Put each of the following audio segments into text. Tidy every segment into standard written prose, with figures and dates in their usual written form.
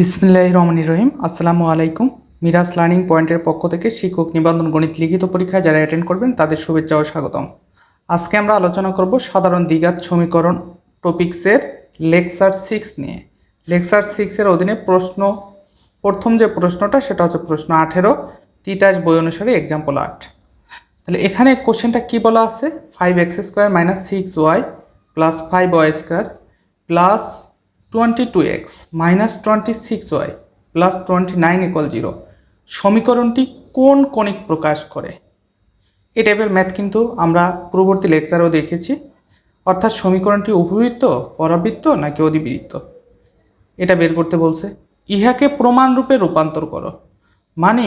বিসমিল্লাহির রহমানির রহিম। আসসালামু আলাইকুম। মিরাজ লার্নিং পয়েন্টের পক্ষ থেকে শিক্ষক নিবন্ধন গণিত লিখিত পরীক্ষায় যারা অ্যাটেন্ড করবেন তাদের শুভেচ্ছা ও স্বাগতম। আজকে আমরা আলোচনা করব সাধারণ দ্বিঘাত সমীকরণ টপিক্সের লেকচার 6 নিয়ে। লেকচার 6-এর অধীনে প্রথম যে প্রশ্নটা সেটা হচ্ছে প্রশ্ন 18, তিতাস বই অনুসারে এক্সাম্পল 8। তাহলে এখানে কোশ্চেনটা কি বলা আছে, 5x² - 6y + 5y² plus 22x - 26y plus 29 = 0 সমীকরণটি কোন কণিক প্রকাশ করে? এই টাইপের ম্যাথ কিন্তু আমরা পূর্ববর্তী লেকচারেও দেখেছি। অর্থাৎ সমীকরণটি উপবৃত্ত, পরাবৃত্ত নাকি অধিবৃত্ত, এটা বের করতে বলছে। ইহাকে প্রমাণ রূপে রূপান্তর করো, মানে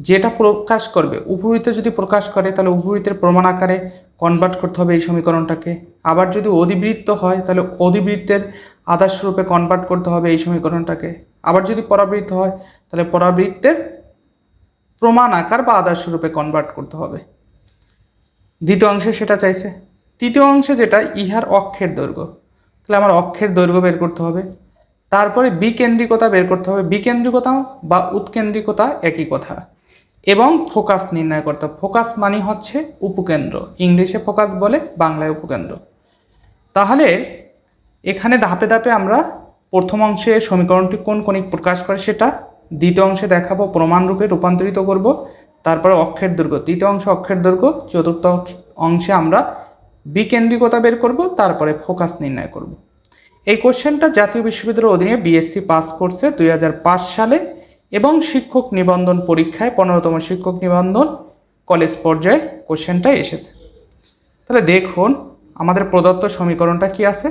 যেটা প্রকাশ করবে, উপবৃত্ত যদি প্রকাশ করে তাহলে উপবৃত্তের প্রমাণ আকারে কনভার্ট করতে হবে এই সমীকরণটাকে। আবার যদি অধিবৃত্ত হয় তাহলে অধিবৃত্তের আদর্শ রূপে কনভার্ট করতে হবে এই সমীকরণটাকে। আবার যদি পরাবৃত্ত হয় তাহলে পরাবৃত্তের প্রমাণ আকার বা আদর্শ রূপে কনভার্ট করতে হবে। দ্বিতীয় অংশে সেটা চাইছে। তৃতীয় অংশে যেটা ইহার অক্ষের দৈর্ঘ্য, তাহলে আমার অক্ষের দৈর্ঘ্য বের করতে হবে। তারপরে বিকেন্দ্রিকতা বের করতে হবে। বিকেন্দ্রিকতা বা উৎকেন্দ্রিকতা একই কথা। এবং ফোকাস নির্ণয় করতে হবে। ফোকাস মানে হচ্ছে উপকেন্দ্র, ইংলিশে ফোকাস বলে, বাংলায় উপকেন্দ্র। তাহলে এখানে ধাপে ধাপে আমরা প্রথম অংশে সমীকরণটি কোন কণিক প্রকাশ করে সেটা, দ্বিতীয় অংশে দেখাবো প্রমাণরূপে রূপান্তরিত করব, তারপরে অক্ষের দৈর্ঘ্য, তৃতীয় অংশ অক্ষের দৈর্ঘ্য, চতুর্থ অংশে আমরা বিকেন্দ্রিকতা বের করব, তারপরে ফোকাস নির্ণয় করব। এই কোশ্চেনটা জাতীয় বিশ্ববিদ্যালয়ের অধীনে বিএসসি পাস করছে 2005 সালে এবং শিক্ষক নিবন্ধন পরীক্ষায় 15তম শিক্ষক নিবন্ধন কলেজ পর্যায়ে কোশ্চেনটা এসেছে। তাহলে দেখুন আমাদের প্রদত্ত সমীকরণটা কি আছে।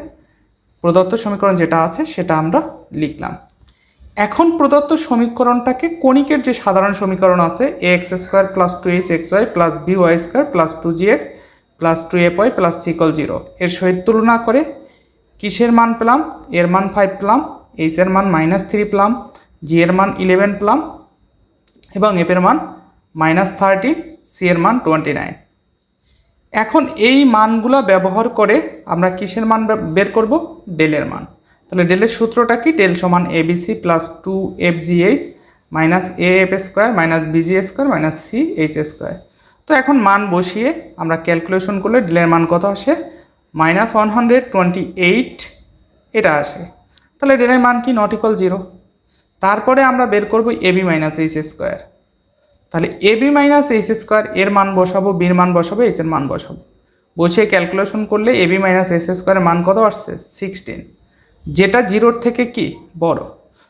প্রদত্ত সমীকরণ যেটা আছে সেটা আমরা লিখলাম। এখন প্রদত্ত সমীকরণটাকে কণিকের যে সাধারণ সমীকরণ আছে ax² + 2hxy + by² + 2gx + 2fy + c = 0 এর সহিত তুলনা করে কিসের মান পেলাম? এর মান 5 পেলাম, এইচ এর মান -3 পেলাম, জি এর মান 11 পেলাম এবং এফ এর মান -13, সি এর মান 29। এখন এই মানগুলো ব্যবহার করে আমরা কিসের মান বের করব? ডেলের মান। তাহলে ডেলের সূত্রটা কি? ডেল সমান abc + 2fgh - af² - bgh² - chh²। তো এখন মান বসিয়ে আমরা ক্যালকুলেশন করলে ডেলের মান কত আসে? -128 এটা আসে। তাহলে ডেলের মান কি? Not equal 0। তারপরে আমরা বের করব ab - h²। তাহলে ab - h² এর মান বসাবো, বির মান বসাবো, h এর মান বসাবো, বসিয়ে ক্যালকুলেশন করলে ab - h² এর মান কত আসছে? 16, যেটা 0-র থেকে কি বড়।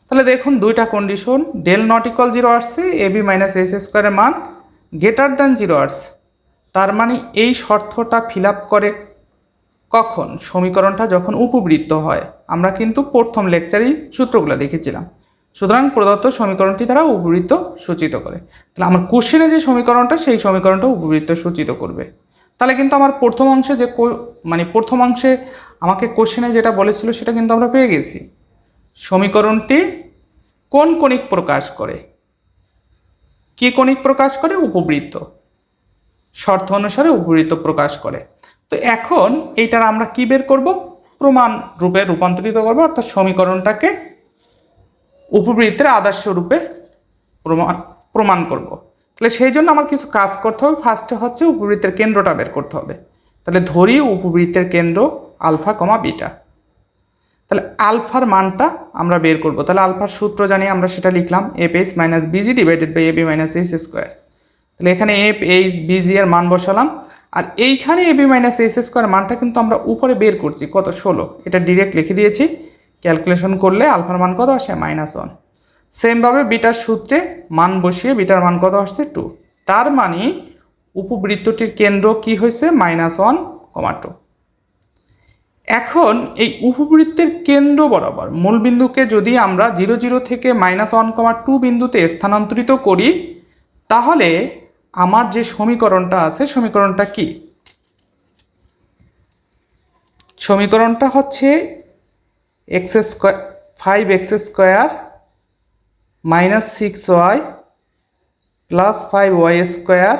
তাহলে দেখুন দুইটা কন্ডিশন, ডেল নট ইকুয়াল 0 আসছে, ab - h² এর মান গ্রেটার দ্যান 0 আসছে। তার মানে এই শর্তটা ফিল আপ করে কখন? সমীকরণটা যখন উপবৃত্ত হয়। আমরা কিন্তু প্রথম লেকচারেই সূত্রগুলো দেখেছিলাম। সুতরাং প্রদত্ত সমীকরণটি দ্বারা উপবৃত্ত সূচিত করে। তাহলে আমার কোশ্চেনে যে সমীকরণটা, সেই সমীকরণটা উপবৃত্ত সূচিত করবে। তাহলে কিন্তু আমার প্রথম অংশে যে প্রথম অংশে আমাকে কোশ্চেনে যেটা বলেছিল সেটা কিন্তু আমরা পেয়ে গেছি। সমীকরণটি কোন কণিক প্রকাশ করে? কি কণিক প্রকাশ করে? উপবৃত্ত। শর্ত অনুসারে উপবৃত্ত প্রকাশ করে। তো এখন এইটার আমরা কি বের করব? প্রমাণ রূপে রূপান্তরিত করব, অর্থাৎ সমীকরণটাকে উপবৃত্তের আদর্শ রূপে প্রমাণ করব। তাহলে সেই জন্য আমার কিছু কাজ করতে হবে। ফার্স্টে হচ্ছে উপবৃত্তের কেন্দ্রটা বের করতে হবে। তাহলে ধরি উপবৃত্তের কেন্দ্র আলফা, বিটা। তাহলে আলফার মানটা আমরা বের করব। তাহলে আলফার সূত্র জানি, আমরা সেটা লিখলাম fh - bg / ab - h²। তাহলে এখানে এফ, এইচ, বিজি এর মান বসালাম। আর এইখানে ab - h² মানটা কিন্তু আমরা উপরে বের করছি, কত? 16। এটা ডিরেক্ট লিখে দিয়েছি। ক্যালকুলেশন করলে আলফার মান কত আসে? -1। সেমভাবে বিটার সূত্রে মান বসিয়ে বিটার মান কত আসছে? 2। তার মানে উপবৃত্তটির কেন্দ্র কি হয়েছে? -1, 2। এখন এই উপবৃত্তের কেন্দ্র বরাবর মূলবিন্দুকে যদি আমরা 0, 0 থেকে -1, 2 বিন্দুতে স্থানান্তরিত করি, তাহলে আমার যে সমীকরণটা আছে, সমীকরণটা কি? সমীকরণটা হচ্ছে 5x² - 6y + 5y²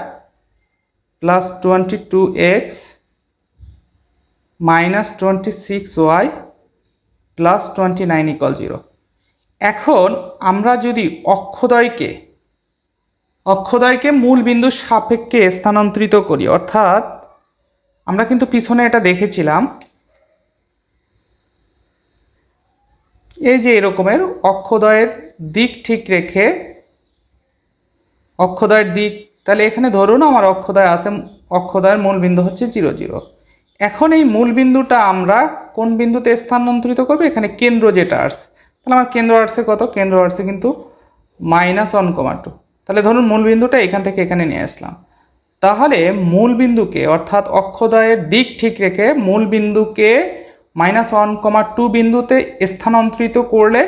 + 22x - 26y + 29 = 0। এখন আমরা যদি অক্ষদ্বয়কে মূল বিন্দুর সাপেক্ষে স্থানান্তরিত করি, অর্থাৎ আমরা কিন্তু পিছনে এটা দেখেছিলাম, এই যে এরকমের অক্ষদ্বয়ের দিক ঠিক রেখে অক্ষদ্বয়ের দিক, তাহলে এখানে ধরুন আমার অক্ষদ্বয়ের মূল বিন্দু হচ্ছে 0 0। এখন এই মূল বিন্দুটা আমরা কোন বিন্দুতে স্থানান্তরিত করবো? এখানে কেন্দ্র যেটা আসছে, তাহলে আমার কেন্দ্র আসছে কত? কেন্দ্র আসছে কিন্তু -1,2। তাহলে ধরুন মূল বিন্দুটা এখান থেকে এখানে নিয়ে আসলাম। তাহলে মূল বিন্দুকে, অর্থাৎ অক্ষদ্বয়ের দিক ঠিক রেখে মূল বিন্দুকে -1,2 বিন্দুতে স্থানান্তরিত করলে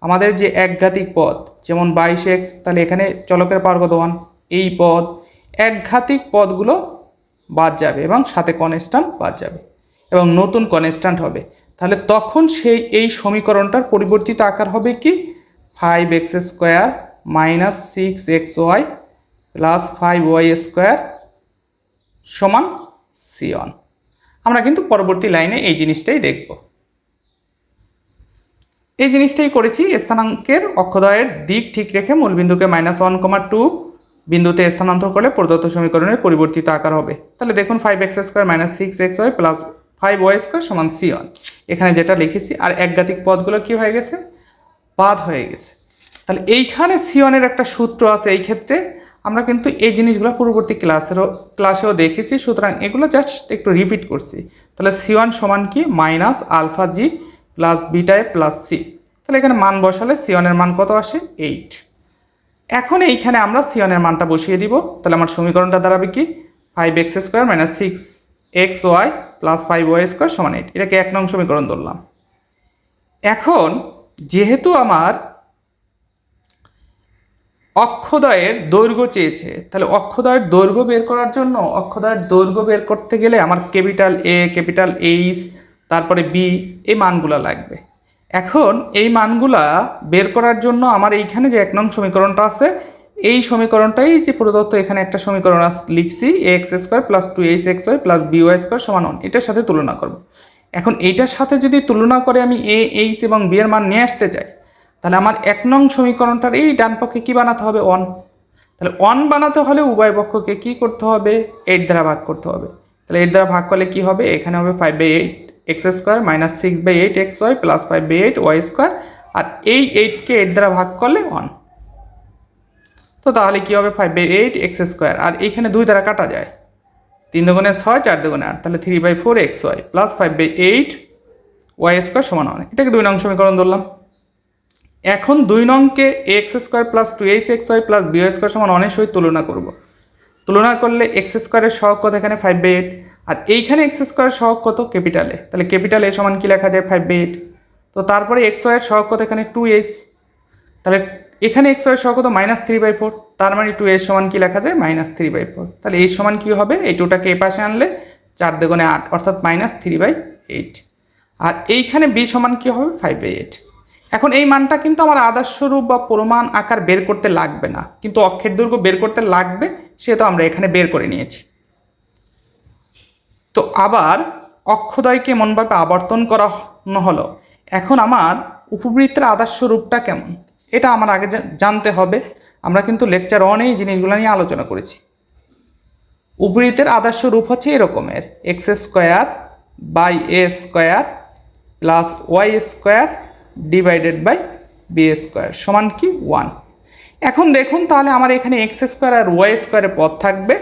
আমাদের যে একঘাতিক পদ, যেমন 22x, তাহলে এখানে চলকের পাওয়ার কত 1, এই পদ, একঘাতিক পদগুলো বাদ যাবে এবং সাথে কনস্ট্যান্ট বাদ যাবে এবং নতুন কনস্ট্যান্ট হবে। তাহলে তখন এই সমীকরণটার পরিবর্তিত আকার হবে কি? 5x² - 6xy + 5y² সমান c1। আমরা কিন্তু পরবর্তী লাইনে এই জিনিসটাই দেখব। এই জিনিসটাই করেছি, স্থানাঙ্কের অক্ষদ্বয়ের দিক ঠিক রেখে মূলবিন্দুকে -1,2 বিন্দুতে স্থানান্তর করলে প্রদত্ত সমীকরণের পরিবর্তিত আকার হবে। তাহলে দেখুন 5x² - 6xy + 5y² সমান c1, এখানে যেটা লিখেছি। আর একঘাতিক পদগুলো কি হয়ে গেছে? বাদ হয়ে গেছে। তাহলে এইখানে c1-এর একটা সূত্র আছে। এই ক্ষেত্রে আমরা কিন্তু এই জিনিসগুলো পূর্ববর্তী ক্লাসেও দেখেছি, সুতরাং এগুলো জাস্ট একটু রিপিট করছি। তাহলে c1 সমান কি? -αg + β + c। তাহলে এখানে মান বসালে c1-এর মান কত আসে? 8। এখন এইখানে আমরা c1-এর মানটা বসিয়ে দিব। তাহলে আমার সমীকরণটা দাঁড়াবে কি? 5x² - 6xy + 5y² সমান 8। এটাকে 1 নং সমীকরণ ধরলাম। এখন যেহেতু আমার অক্ষদ্বয়ের দৈর্ঘ্য চেয়েছে, তাহলে অক্ষদ্বয়ের দৈর্ঘ্য বের করার জন্য, অক্ষদ্বয়ের দৈর্ঘ্য বের করতে গেলে আমার ক্যাপিটাল A, ক্যাপিটাল H, তারপরে B, এই মানগুলো লাগবে। এখন এই মানগুলা বের করার জন্য আমার এইখানে যে 1 নং সমীকরণটা আছে, এই সমীকরণটাই যে প্রদত্ত, এখানে একটা সমীকরণ লিখছি ax² + 2hxy + by² সমান 1, এটার সাথে তুলনা করব। এখন এইটার সাথে যদি তুলনা করে আমি a, h এবং b এর মান নিয়ে আসতে চাই, তাহলে আমার 1 নং সমীকরণটার এই ডান পক্ষে কি বানাতে হবে? 1। তাহলে 1 বানাতে হলে উভয় পক্ষকে কি করতে হবে? 8 দ্বারা ভাগ করতে হবে। তাহলে 8 দ্বারা ভাগ করলে কি হবে? এখানে হবে 5/8x² - 6/8xy + 5/8y², আর এই 8কে 8 দ্বারা ভাগ করলে 1। তো তাহলে কি হবে? 5/8x², আর এইখানে 2 দ্বারা কাটা যায়, 3 দুগুণে 6, 4 দুগুণে 8, তাহলে 3/4xy + 5/8y² সমান 1। এটাকে 2 নং সমীকরণ ধরলাম। এখন 2 নংকে x² + 2hxy + by² সমান 1 এর সহিত তুলনা করব। তুলনা করলে x² এর সহগ কত? এখানে 5/8, আর এইখানে x² এর সহগ কত? Capital A। তাহলে ক্যাপিটাল A সমান কি লেখা যায়? 5/8। তো তারপরে xy এর সহগ কত? এখানে 2h। তাহলে এখানে xy এর সহগ কত? -3/4। তার মানে 2h সমান কি লেখা যায়? -3/4। তাহলে h সমান কি হবে? এই 2টাকে এই পাশে আনলে 4 দুগুণে 8, অর্থাৎ -3/8। আর এইখানে b সমান কি হবে? 5/8। এখন এই মানটা কিন্তু আমার আদর্শ রূপ বা প্রমাণ আকার বের করতে লাগবে না, কিন্তু অক্ষের দৈর্ঘ্য বের করতে লাগবে, সেটা আমরা এখানে বের করে নিয়েছি। তো আবার অক্ষদ্বয়কে এমনভাবে আবর্তন করানো হলো। এখন আমার উপবৃত্তের আদর্শ রূপটা কেমন, এটা আমার আগে জানতে হবে। আমরা কিন্তু লেকচার 1 এই জিনিসগুলো নিয়ে আলোচনা করেছি। উপবৃত্তের আদর্শ রূপ হচ্ছে এরকমের: x² / a² + y² / b² সমান কি? 1। এখন দেখুন, তাহলে আমার এখানে x² আর y² এর পদ থাকবে,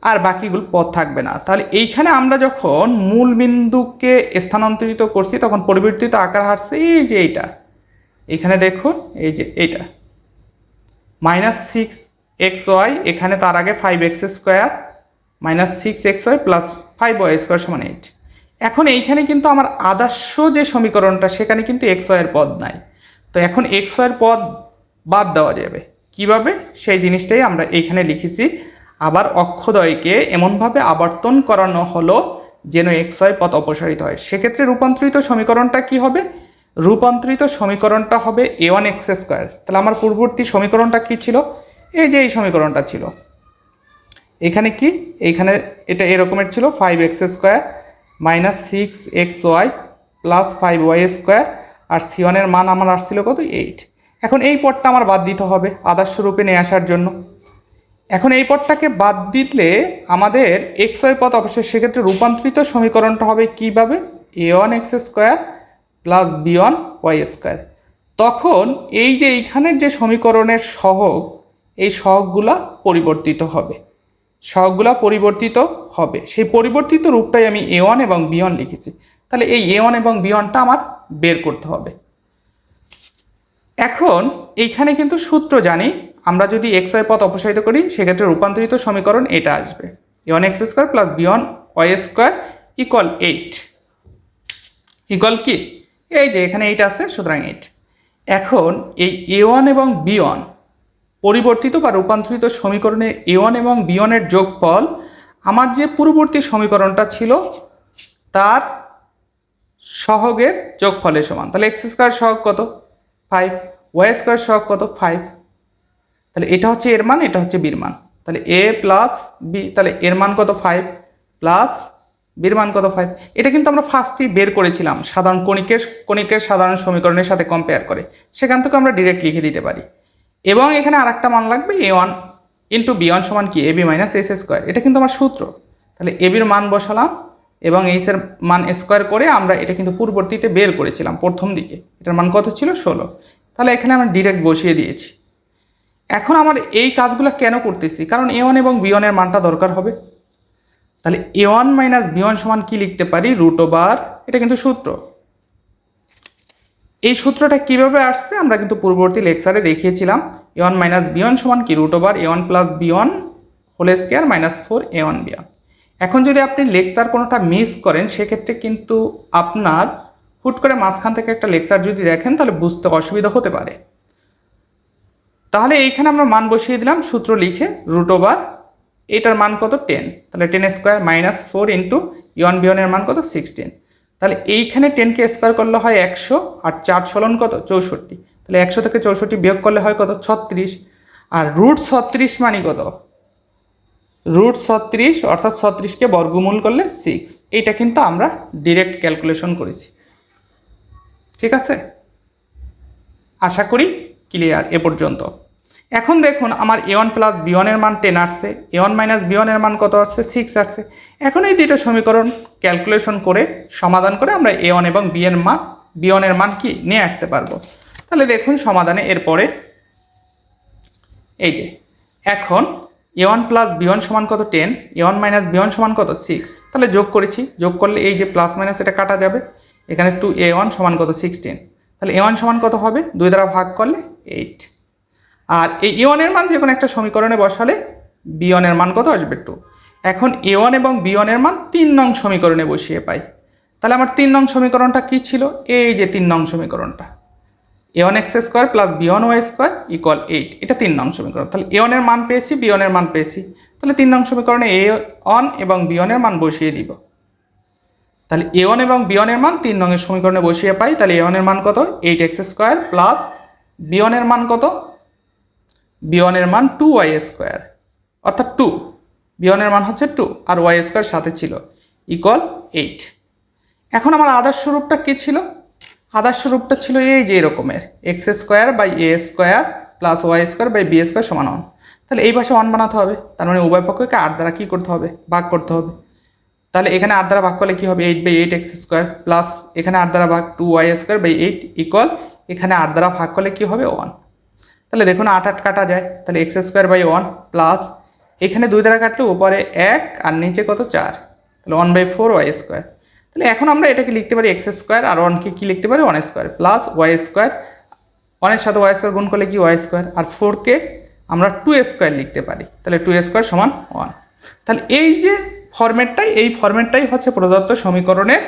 আর বাকিগুলো পদ থাকবে না। তাহলে এইখানে আমরা যখন মূল বিন্দুকে স্থানান্তরিত করছি, তখন পরিবর্তিত আকার হারছে এই যে এইটা, এখানে দেখুন এই যে এইটা -6xy, এখানে তার আগে 5x² - 6xy + 5y² সমান 8। এখন এইখানে কিন্তু আমার আদর্শ যে সমীকরণটা, সেখানে কিন্তু xy এর পদ নাই। তো এখন xy এর পদ বাদ দেওয়া যাবে কিভাবে, সেই জিনিসটাই আমরা এইখানে লিখেছি। আবার অক্ষদ্বয়কে এমনভাবে আবর্তন করানো হলো যেন xy পদ অপসারিত হয়। সেক্ষেত্রে রূপান্তরিত সমীকরণটা কি হবে? রূপান্তরিত সমীকরণটা হবে a1x²। তাহলে আমার পূর্ববর্তী সমীকরণটা কি ছিল? এই যে এই সমীকরণটা ছিল। এখানে কি? এইখানে এটা এরকমের ছিল 5x² - 6xy + 5y², আর C1 এর মান আমার আসছিল কত 8। এখন এই পদটা আমার বাদ দিতে হবে আদর্শ রূপে নিয়ে আসার জন্য। এখন এই পদটাকে বাদ দিলে আমাদের xy পদ অবশ্যই সেক্ষেত্রে রূপান্তরিত সমীকরণটা হবে কীভাবে, a1x² প্লাস b1y²। তখন এই যে এইখানের যে সমীকরণের সহগ, এই সহগগুলা পরিবর্তিত হবে, সহগগুলা পরিবর্তিত হবে। সেই পরিবর্তিত রূপটাই আমি a1 এবং b1 লিখেছি। তাহলে এই a1 এবং b1টা আমার বের করতে হবে। এখন এইখানে কিন্তু সূত্র জানি, আমরা যদি xy পথ অপসারিত করি সেক্ষেত্রে রূপান্তরিত সমীকরণ এটা আসবে, a1x² plus b1y² equal 8 equal কি, এই যে এখানে 8 আছে, সুতরাং 8। এখন এই a1 এবং b1 পরিবর্তিত বা রূপান্তরিত সমীকরণে a1 এবং b1 এর যোগফল আমার যে পূর্ববর্তী সমীকরণটা ছিল তার সহগের যোগফলের সমান। তাহলে x² সহগ কত 5, y² সহগ কত 5। তাহলে এটা হচ্ছে এর মান, এটা হচ্ছে বির মান। তাহলে a প্লাস বি, তাহলে এর মান কত 5 প্লাস বির মান কত 5। এটা কিন্তু আমরা ফার্স্টেই বের করেছিলাম সাধারণ কণিকের সাধারণ সমীকরণের সাথে কম্পেয়ার করে, সেখান থেকে আমরা ডিরেক্ট লিখে দিতে পারি। এবং এখানে আরেকটা মান লাগবে a1 ইন্টু b1 সমান কি ab মাইনাস s²। এটা কিন্তু আমার সূত্র। তাহলে এবির মান বসালাম এবং এইচ এর মান স্কোয়ার করে আমরা এটা কিন্তু পূর্ববর্তীতে বের করেছিলাম প্রথম দিকে, এটার মান কত ছিল 16। তাহলে এখানে আমরা ডিরেক্ট বসিয়ে দিয়েছি। এখন আমার এই কাজগুলো কেন করতেছি, কারণ a1 এবং b1 এর মানটা দরকার হবে। তাহলে a1 মাইনাস b1 সমান কি লিখতে পারি, √, এটা কিন্তু সূত্র। এই সূত্রটা কিভাবে আসছে আমরা কিন্তু পূর্ববর্তী লেকচারে দেখিয়েছিলাম, a1 মাইনাস b1 সমান কি √, a1 plus b1 whole square minus 4 a1 b1। এখন যদি আপনি লেকচার কোনোটা মিস করেন সেক্ষেত্রে কিন্তু আপনার হুট করে মাঝখান থেকে একটা লেকচার যদি দেখেন তাহলে বুঝতে অসুবিধা হতে পারে। তাহলে এইখানে আমরা মান বসিয়ে দিলাম সূত্র লিখে, √, এটার মান কত 10, তাহলে 10² মাইনাস 4 ইন্টু a1 b1 এর মান কত 16। তাহলে এইখানে 10কে স্কোয়ার করলে হয় 100, আর 4 সলন কত 64। তাহলে 100 থেকে 64 বিয়োগ করলে হয় কত 36, আর √36 মানে কত √36, অর্থাৎ 36কে বর্গমূল করলে 6। এইটা কিন্তু আমরা ডিরেক্ট ক্যালকুলেশন করেছি। ঠিক আছে, আশা করি ক্লিয়ার এ পর্যন্ত। এখন দেখুন আমার a1 প্লাস b1 এর মান 10 আসছে, a1 মাইনাস b1 এর মান কত আসছে 6 আসছে। এখন এই দুটো সমীকরণ ক্যালকুলেশন করে সমাধান করে আমরা a1 এবং b1 এর মান কি নিয়ে আসতে পারবো। তাহলে দেখুন সমাধানে এরপরে এই যে এখন a1 প্লাস b1 সমান কত 10, a1 মাইনাস b1 সমান কত 6। তাহলে যোগ করেছি, যোগ করলে এই যে প্লাস মাইনাস এটা কাটা যাবে, এখানে 2a1 সমান কত 16। তাহলে a1 সমান কত হবে, 2 দ্বারা ভাগ করলে 8। আর এই a1 এর মান যে কোনো একটা সমীকরণে বসালে b1 এর মান কত আসবে 2। এখন a1 এবং b1 এর মান 3 নং সমীকরণে বসিয়ে পাই। তাহলে আমার 3 নং সমীকরণটা কি ছিল, এই যে 3 নং সমীকরণটা, a1x² প্লাস b1y² ইকুয়াল 8, এটা 3 নং সমীকরণ। তাহলে a1 এর মান পেয়েছি, b1 এর মান পেয়েছি, তাহলে 3 নং সমীকরণে a1 এবং b1 এর মান বসিয়ে দিব। তাহলে a1 এবং b1 এর মান 3 নংয়ের সমীকরণে বসিয়ে পাই। তাহলে a1 এর মান কত 8x² প্লাস b1 এর মান কত, b1 এর মান 2y², অর্থাৎ 2, b1 এর মান হচ্ছে 2 আর y² সাথে ছিল ইকুয়াল 8। এখন আমার আদর্শ রূপটা কি ছিল, আদর্শ রূপটা ছিল এই যে এরকমের, x² প্লাস y² b² সমান 1। তাহলে এই পাশে 1 বানাতে হবে, তার মানে উভয় পক্ষকে 8 দ্বারা কী করতে হবে, ভাগ করতে হবে। তাহলে এখানে 8 দ্বারা ভাগ করলে কী হবে, 8/8x² প্লাস এখানে 8 দ্বারা ভাগ 2y²/8 ইকুয়াল এখানে 8 দ্বারা ভাগ করলে কী হবে 1। তাহলে দেখুন 8 8 কাটা যায়, তাহলে x²/1 প্লাস এখানে 2 দ্বারা কাটলে উপরে 1 আর নিচে কত 4, তাহলে 1/4y²। তাহলে এখন আমরা এটাকে লিখতে পারি x² আর 1কে কী লিখতে পারি 1² প্লাস y², 1 এর সাথে y² গুণ করলে কি y², আর 4কে আমরা 2² লিখতে পারি, তাহলে 2² সমান 1। তাহলে এই যে ফরম্যাটটাই হচ্ছে প্রদত্ত সমীকরণের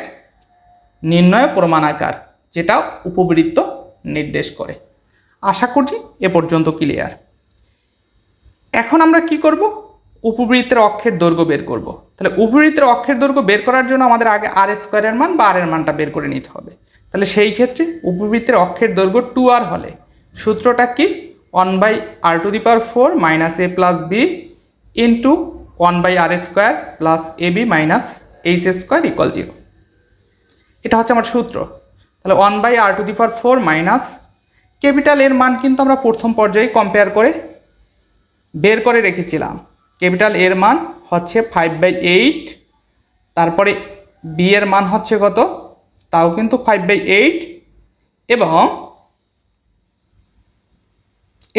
নির্ণয় প্রমাণাকার, যেটা উপবৃত্ত নির্দেশ করে। আশা করছি এ পর্যন্ত ক্লিয়ার। এখন আমরা কি করব, উপবৃত্তের অক্ষের দৈর্ঘ্য বের করব। তাহলে উপবৃত্তের অক্ষের দৈর্ঘ্য বের করার জন্য আমাদের আগে r² এর মান বা r এর মানটা বের করে নিতে হবে। তাহলে সেই ক্ষেত্রে উপবৃত্তের অক্ষের দৈর্ঘ্য 2r হলে সূত্রটা কি, 1/r⁴ minus a plus b into 1/r² plus ab minus h² equal 0। এটা হচ্ছে আমার সূত্র। তাহলে 1/r⁴ মাইনাস ক্যাপিটাল এর মান কিন্তু আমরা প্রথম পর্যায়ে কম্পেয়ার করে বের করে রেখেছিলাম। ক্যাপিটাল এর মান হচ্ছে 5/8, তারপরে বি এর মান হচ্ছে কত, তাও কিন্তু 5/8, এবং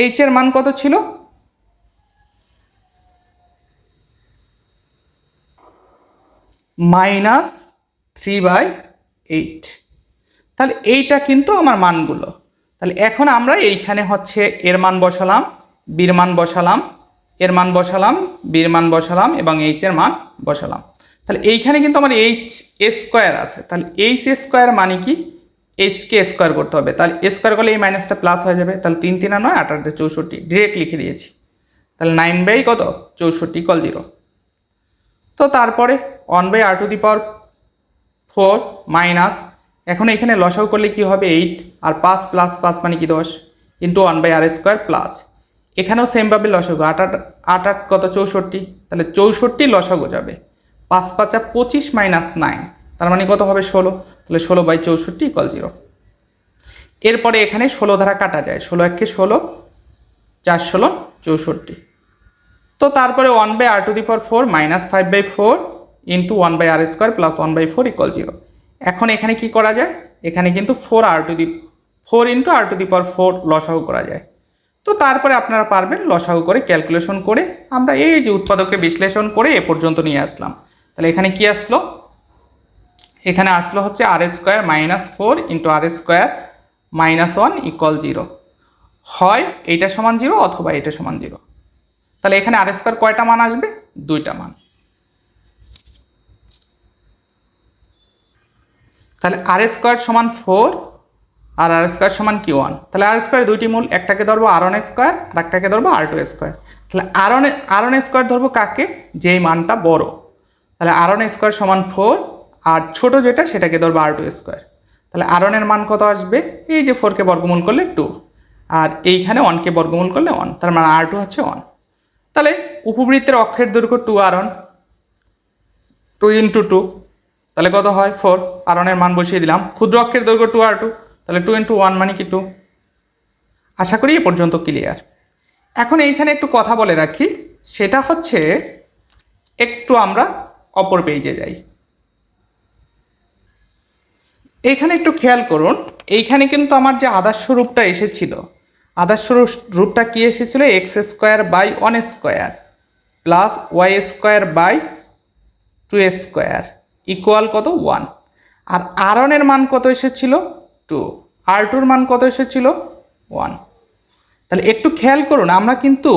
এইচ এর মান কত ছিল, -3/8। তাহলে এইটা কিন্তু আমার মানগুলো। তাহলে এখন আমরা এইখানে হচ্ছে এর মান বসালাম, বির মান বসালাম, এর মান বসালাম, বির মান বসালাম এবং এইচ এর মান বসালাম। তাহলে এইখানে কিন্তু আমার এইচ স্কোয়ার আছে। তাহলে এইচ স্কোয়ার মানে কি, এইচকে স্কোয়ার করতে হবে। তাহলে স্কোয়ার করলে এই মাইনাসটা প্লাস হয়ে যাবে। তাহলে 3 3 9 8 8 64 ডিরেক্ট লিখে দিয়েছি। তাহলে 9/64 = 0। তো তারপরে 1/r⁴ মাইনাস, এখন এখানে লসাগু করলে কি হবে 8, আর 5 প্লাস 5 মানে কি 10 ইন্টু 1/r² প্লাস, এখানেও সেমভাবে লসাগু 8 8 8 8 কত 64, তাহলে 64 লসাগু যাবে। 5 5 25 মাইনাস 9, তার মানে কত হবে 16, তাহলে 16/64 = 0। এরপরে এখানে 16 দ্বারা কাটা যায়, 16 1 16, 4 16 64। তো তারপরে 1/r⁴ minus 5/4 into 1/r² plus 1/4 = 0। এখন এখানে কি করা যায়, এখানে কিন্তু 4 ইন্টু r⁴ লসাগু করা যায়। তো তারপরে আপনারা পারবেন লসাগু করে ক্যালকুলেশন করে আমরা এই যে উৎপাদককে বিশ্লেষণ করে এ পর্যন্ত নিয়ে আসলাম। তাহলে এখানে কি আসলো, এখানে আসলো হচ্ছে r² minus 4 into r² minus 1 = 0। হয় এইটা সমান 0 অথবা এটা সমান 0। তাহলে এখানে r² কয়টা মান আসবে, 2টা মান। তাহলে r² সমান 4 আর r² সমান কি 1। তাহলে r² দুইটি মূল, একটাকে ধরবো r1² আর একটাকে ধরবো r2²। তাহলে r1² ধরবো কাকে, যেই মানটা বড়। তাহলে r1² সমান 4, আর ছোট যেটা সেটাকে ধরবো r2²। তাহলে r1 এর মান কত আসবে, এই যে 4কে বর্গমূল করলে 2, আর এইখানে 1কে বর্গমূল করলে 1, তার মানে r2 হচ্ছে 1। তাহলে উপবৃত্তের অক্ষের দৈর্ঘ্য 2r1, 2 ইন্টু 2, তাহলে কত হয় 4, r1 এর মান বসিয়ে দিলাম। ক্ষুদ্র অক্ষের দৈর্ঘ্য 2r2, তাহলে 2 ইন্টু 1 মানে কি 2। আশা করি এ পর্যন্ত ক্লিয়ার। এখন এইখানে একটু কথা বলে রাখি, সেটা হচ্ছে একটু আমরা অপর পেজে যাই। এইখানে একটু খেয়াল করুন, এইখানে কিন্তু আমার যে আদর্শ রূপটা এসেছিল, আদর্শ রূপটা কি এসেছিল, x² / 1² প্লাস y² / 2² কত 1, আর r1 এর মান কত এসেছিল 2, r2 এর মান কত এসেছিল 1। তাহলে একটু খেয়াল করুন, আমরা কিন্তু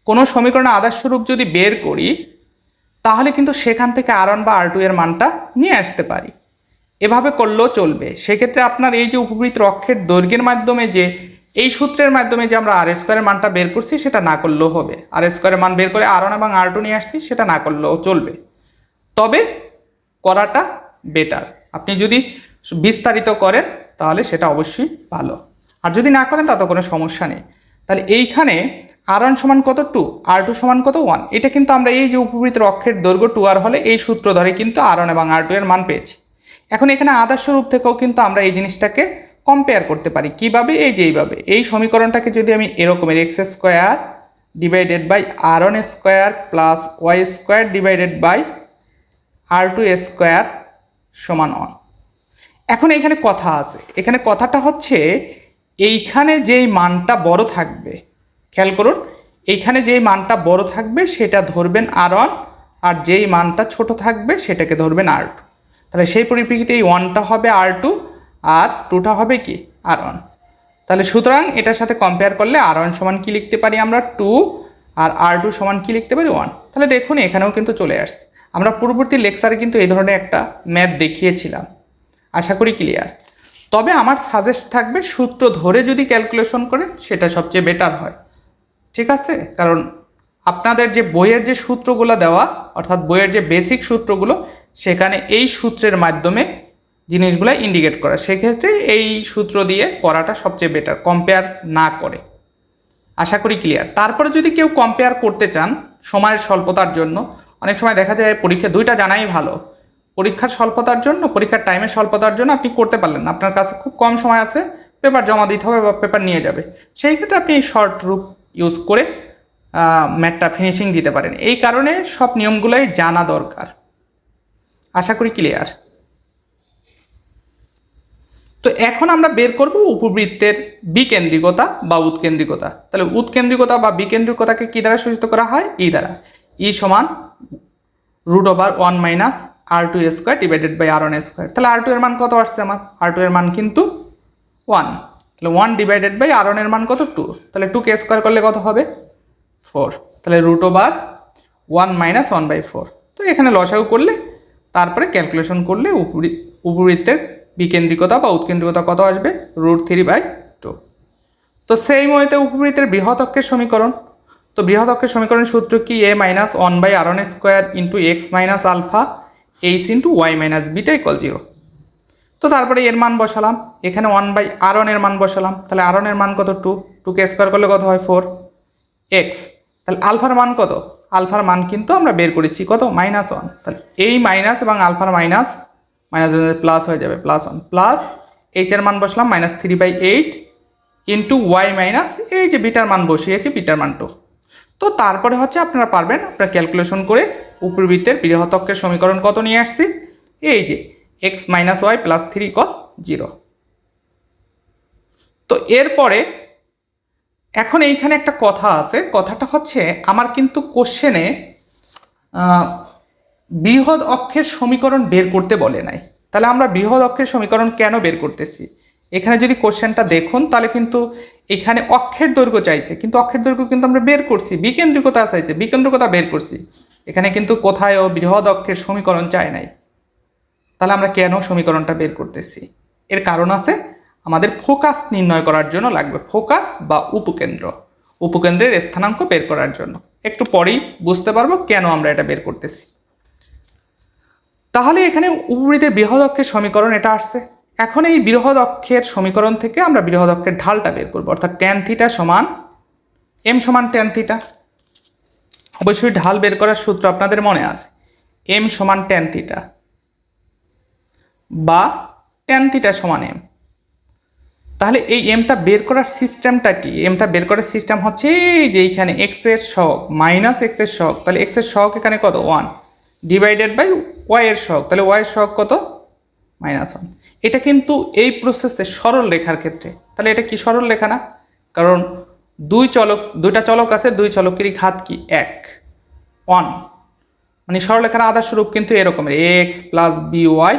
কোনো সমীকরণে আদর্শ রূপ যদি বের করি তাহলে কিন্তু সেখান থেকে r1 বা r2 এর মানটা নিয়ে আসতে পারি। এভাবে করলেও চলবে। সেক্ষেত্রে আপনার এই যে উপবৃত্তের অক্ষের দৈর্ঘ্যের মাধ্যমে যে এই সূত্রের মাধ্যমে যে আমরা r² এর মানটা বের করছি সেটা না করলেও হবে, r² এর মান বের করে r1 এবং r2 নিয়ে আসছি সেটা না করলেও চলবে, তবে করাটা বেটার। আপনি যদি বিস্তারিত করেন তাহলে সেটা অবশ্যই ভালো, আর যদি না করেন তাতে কোনো সমস্যা নেই। তাহলে এইখানে r1 সমান কত 2, r2 সমান কত 1, এটা কিন্তু আমরা এই যে উপবৃত্তের অক্ষের দৈর্ঘ্য 2r হলে এই সূত্র ধরে কিন্তু r1 এবং r2 এর মান পেয়েছি। এখন এখানে আদর্শ রূপ থেকেও কিন্তু আমরা এই জিনিসটাকে কম্পেয়ার করতে পারি। কিভাবে, এই যে এইভাবে, এই সমীকরণটাকে যদি আমি এরকমের x² / r1² plus y² / r2² সমান 1। এখন এইখানে কথা আছে, এখানে কথাটা হচ্ছে এইখানে যেই মানটা বড় থাকবে, খেয়াল করুন, এইখানে যেই মানটা বড় থাকবে সেটা ধরবেন r1, আর যেই মানটা ছোট থাকবে সেটাকে ধরবেন r2। তাহলে সেই পরিপ্রেক্ষিতে এই 1টা হবে r2 আর 2টা হবে কি r1। তাহলে সুতরাং এটার সাথে কম্পেয়ার করলে r1 সমান কি লিখতে পারি আমরা 2, আর r2 সমান কি লিখতে পারি 1। তাহলে দেখুন এখানেও কিন্তু চলে আসছে। আমরা পূর্ববর্তী লেকচারে কিন্তু এই ধরনের একটা ম্যাথ দেখিয়েছিলাম, আশা করি ক্লিয়ার। তবে আমার সাজেস্ট থাকবে সূত্র ধরে যদি ক্যালকুলেশন করেন সেটা সবচেয়ে বেটার হয়, ঠিক আছে। কারণ আপনাদের যে বইয়ের যে সূত্রগুলো দেওয়া, অর্থাৎ বইয়ের যে বেসিক সূত্রগুলো, সেখানে এই সূত্রের মাধ্যমে জিনিসগুলো ইন্ডিকেট করা, সেক্ষেত্রে এই সূত্র দিয়ে করাটা সবচেয়ে বেটার, কম্পেয়ার না করে। আশা করি ক্লিয়ার। তারপরে যদি কেউ কম্পেয়ার করতে চান সময়ের স্বল্পতার জন্য, অনেক সময় দেখা যায় পরীক্ষা দুইটা জানাই ভালো, পরীক্ষার স্বল্পতার জন্য, পরীক্ষার টাইমের স্বল্পতার জন্য আপনি করতে পারলেন না, আপনার কাছে খুব কম সময় আছে, পেপার জমা দিতে হবে বা পেপার নিয়ে যাবে, সেই ক্ষেত্রে আপনি শর্ট রূপ ইউজ করে ম্যাথটা ফিনিশিং দিতে পারেন। এই কারণে সব নিয়মগুলোই জানা দরকার। আশা করি ক্লিয়ার। তো এখন আমরা বের করব উপবৃত্তের বিকেন্দ্রিকতা বা উৎকেন্দ্রিকতা। তাহলে উৎকেন্দ্রিকতা বা বিকেন্দ্রিকতাকে কি দ্বারা সূচিত করা হয়? ই দ্বারা। ই সমান √1 minus r2 square divided by r1 square. তাহলে r2 এর মান কত আসছে আমার? r2 এর মান কিন্তু 1। তাহলে 1 ডিভাইডেড বাই r1 এর মান কত? 2। তাহলে 2 কে স্কোয়ার করলে কত হবে? 4। তাহলে √1 মাইনাস 1/4। তো এখানে লসাগু করলে তারপরে ক্যালকুলেশন করলে উপবৃত্তের বিকেন্দ্রিকতা বা উৎকেন্দ্রিকতা কত আসবে? √3/2। তো সেই মতে উপবৃত্তের বৃহৎ অক্ষের সমীকরণ। তো বৃহৎ অক্ষের সমীকরণের সূত্র কি? a minus 1/r1 square into x minus alpha h into y minus beta equal 0। তো তারপরে এর মান বসালাম, এখানে 1/r1 এর মান বসালাম। তাহলে r1 এর মান কত? 2। 2 কে স্কোয়ার করলে কত হয়? 4 এক্স। তাহলে আলফার মান কত? আলফার মান কিন্তু আমরা বের করেছি কত? -1। তাহলে এই মাইনাস এবং আলফার মাইনাস প্লাস হয়ে যাবে, +1 প্লাস এইচ এর মান বসলাম -3/8 ইন্টু ওয়াই মাইনাস এই যে বিটার মান বসিয়েছি, বিটার মান 2। তো তারপরে হচ্ছে আপনারা পারবেন, আপনারা ক্যালকুলেশন করে উপবৃত্তের বৃহৎ অক্ষের সমীকরণ কত নিয়ে আসছি? এই যে x মাইনাস ওয়াই প্লাস 3 = 0। তো এরপরে এখন এইখানে একটা কথা আছে, কথাটা হচ্ছে আমার কিন্তু কোশ্চেনে বৃহৎ অক্ষের সমীকরণ বের করতে বলে নাই। তাহলে আমরা বৃহৎ অক্ষের সমীকরণ কেন বের করতেছি? এখানে যদি কোশ্চেনটা দেখুন তাহলে কিন্তু এখানে অক্ষের দৈর্ঘ্য চাইছে, কিন্তু অক্ষের দৈর্ঘ্য কিন্তু আমরা বের করছি, বিকেন্দ্রিকতা চাইছে, বিকেন্দ্রিকতা বের করছি, এখানে কিন্তু কোথায়ও বৃহৎ অক্ষের সমীকরণ চাই নাই। তাহলে আমরা কেন সমীকরণটা বের করতেছি? এর কারণ আছে, আমাদের ফোকাস নির্ণয় করার জন্য লাগবে, ফোকাস বা উপকেন্দ্র, উপকেন্দ্রের স্থানাঙ্ক বের করার জন্য। একটু পরেই বুঝতে পারবো কেন আমরা এটা বের করতেছি। তাহলে এখানে উপবৃত্তের বৃহৎ অক্ষের সমীকরণ এটা আসছে। এখন এই বৃহৎ অক্ষের সমীকরণ থেকে আমরা বৃহৎ অক্ষের ঢালটা বের করবো, অর্থাৎ tan θ সমান m সমান tan θ। অবশ্যই ঢাল বের করার সূত্র আপনাদের মনে আছে, m সমান tan θ বা tan θ সমান m। তাহলে এই এমটা বের করার সিস্টেমটা কি? এমটা বের করার সিস্টেম হচ্ছে এই যে এইখানে এক্স এর সহগ মাইনাস এক্স এর সহগ, তাহলে এক্স এর সহগ এখানে কত? 1 ডিভাইডেড বাই ওয়াই এর সহগ, তাহলে ওয়াই এর সহগ কত? -1। এটা কিন্তু এই প্রসেসে সরল রেখার ক্ষেত্রে, তাহলে এটা কি সরল রেখা না? কারণ দুইটা চলক আছে, দুই চলকেরই ঘাত কি? 1 1, মানে সরলরেখার আদর্শ রূপ কিন্তু এরকমের x plus b y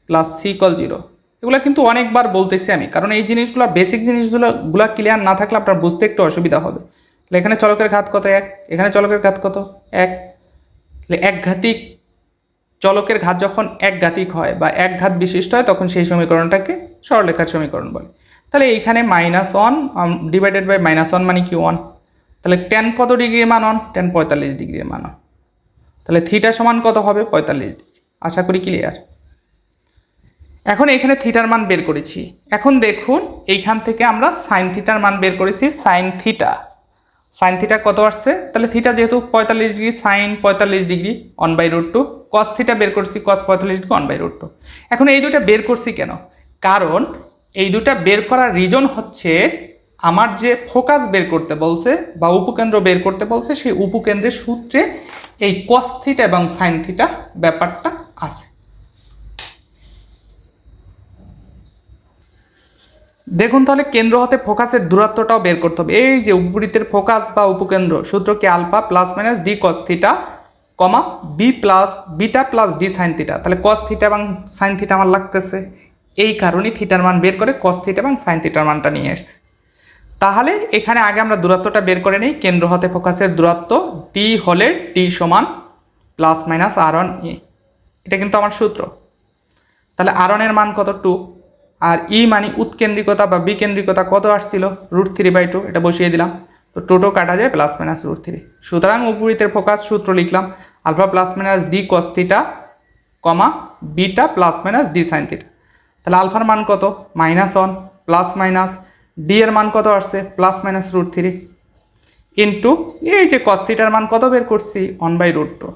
plus c = 0। এগুলো কিন্তু অনেকবার বলতেছি আমি, কারণ এই জিনিসগুলো বেসিক জিনিসগুলো ক্লিয়ার না থাকলে আপনার বুঝতে একটু অসুবিধা হবে। তাহলে এখানে চলকের ঘাত কত? 1, এখানে চলকের ঘাত কত? 1। তাহলে একঘাতিক চলকের ঘাত যখন একঘাতিক হয় বা এক ঘাত বিশিষ্ট হয় তখন সেই সমীকরণটাকে সরলরেখার সমীকরণ বলে। তাহলে এইখানে -1 ডিভাইডেড বাই -1 মানে কি? 1। তাহলে tan কত ডিগ্রির মান? 1, tan 45 ডিগ্রির মান। তাহলে থিটা সমান কত হবে? 45 ডিগ্রি। আশা করি ক্লিয়ার। এখন এখানে থিটার মান বের করেছি। এখন দেখুন এইখান থেকে আমরা সাইন থিটার মান বের করেছি। সাইন থিটা কত আসছে? তাহলে থিটা যেহেতু 45 degree, sine 45 degree 1/√2, cos theta বের করছি, কস 45 ডিগ্রি 1/√2। এখন এই দুটো বের করছি কেন? কারণ এই দুটো বের করার রিজন হচ্ছে আমার যে ফোকাস বের করতে বলছে বা উপকেন্দ্র বের করতে বলছে, সেই উপকেন্দ্রের সূত্রে এই কস থিটা এবং সাইন থিটা ব্যাপারটা আছে। দেখুন তাহলে কেন্দ্র হতে ফোকাসের দূরত্বটাও বের করতে হবে। এই যে উপবৃত্তের ফোকাস বা উপকেন্দ্র সূত্র কি? Alpha plus minus d cos theta comma beta plus d sine theta. তাহলে কস থিটা এবং সাইন থিটা আমার লাগতেছে, এই কারণেই থিটার মান বের করে কস থিটা এবং সাইন থিটার মানটা নিয়ে এসেছি। তাহলে এখানে আগে আমরা দূরত্বটা বের করে নিই। কেন্দ্র হতে ফোকাসের দূরত্ব ডি হলে ডি সমান প্লাস মাইনাস r1 এটা কিন্তু আমার সূত্র। তাহলে r1 এর মান কত? 2। আর ই মানে উৎকেন্দ্রিকতা বা বিকেন্দ্রিকতা কত আসছিল? √3/2, এটা বসিয়ে দিলাম। তো টোটো কাটা যায় প্লাস মাইনাস √3। সুতরাং উপবৃত্তের ফোকাস সূত্র লিখলাম alpha plus minus d cos theta comma beta plus minus d sine theta. তাহলে আলফার মান কত? -1 প্লাস মাইনাস ডি এর মান কত আসছে? প্লাস মাইনাস √3 ইন্টু এই যে কস থিটার মান কত বের করছি? 1/√2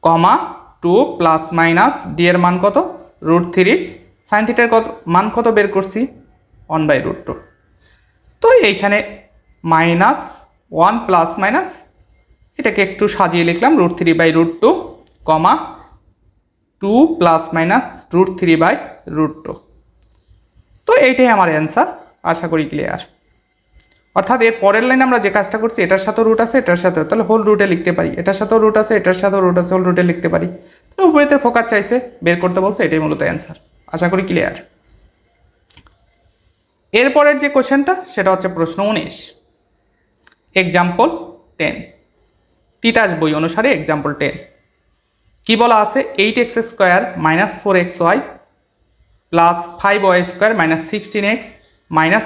comma two plus minus d এর মান কত √3, সাইন থিটার কত মান কত বের করছি 1/√2। তো এইখানে -1 প্লাস মাইনাস এটাকে একটু সাজিয়ে লিখলাম √3/√2, কমা 2 প্লাস মাইনাস √3/√2। তো এইটাই আমার অ্যান্সার, আশা করি ক্লিয়ার। অর্থাৎ এর পরের লাইনে আমরা যে কাজটা করছি এটার সাথেও রুট আছে এটার সাথেও, তাহলে হোল রুটে লিখতে পারি, এটার সাথেও রুট আছে এটার সাথেও রুট আছে, হোল রুটে লিখতে পারি। তাহলে উপরেতে ফোকাস চাইছে বের করতে বলছে, এটাই মূলত অ্যান্সার, আশা করি ক্লিয়ার। এরপরের যে কোশ্চেনটা সেটা হচ্ছে প্রশ্ন 19, এক্সাম্পল 10, তিতাস বই অনুসারে এক্সাম্পল 10। কি বলা আছে 8x² - 4xy plus 5y² - 16x -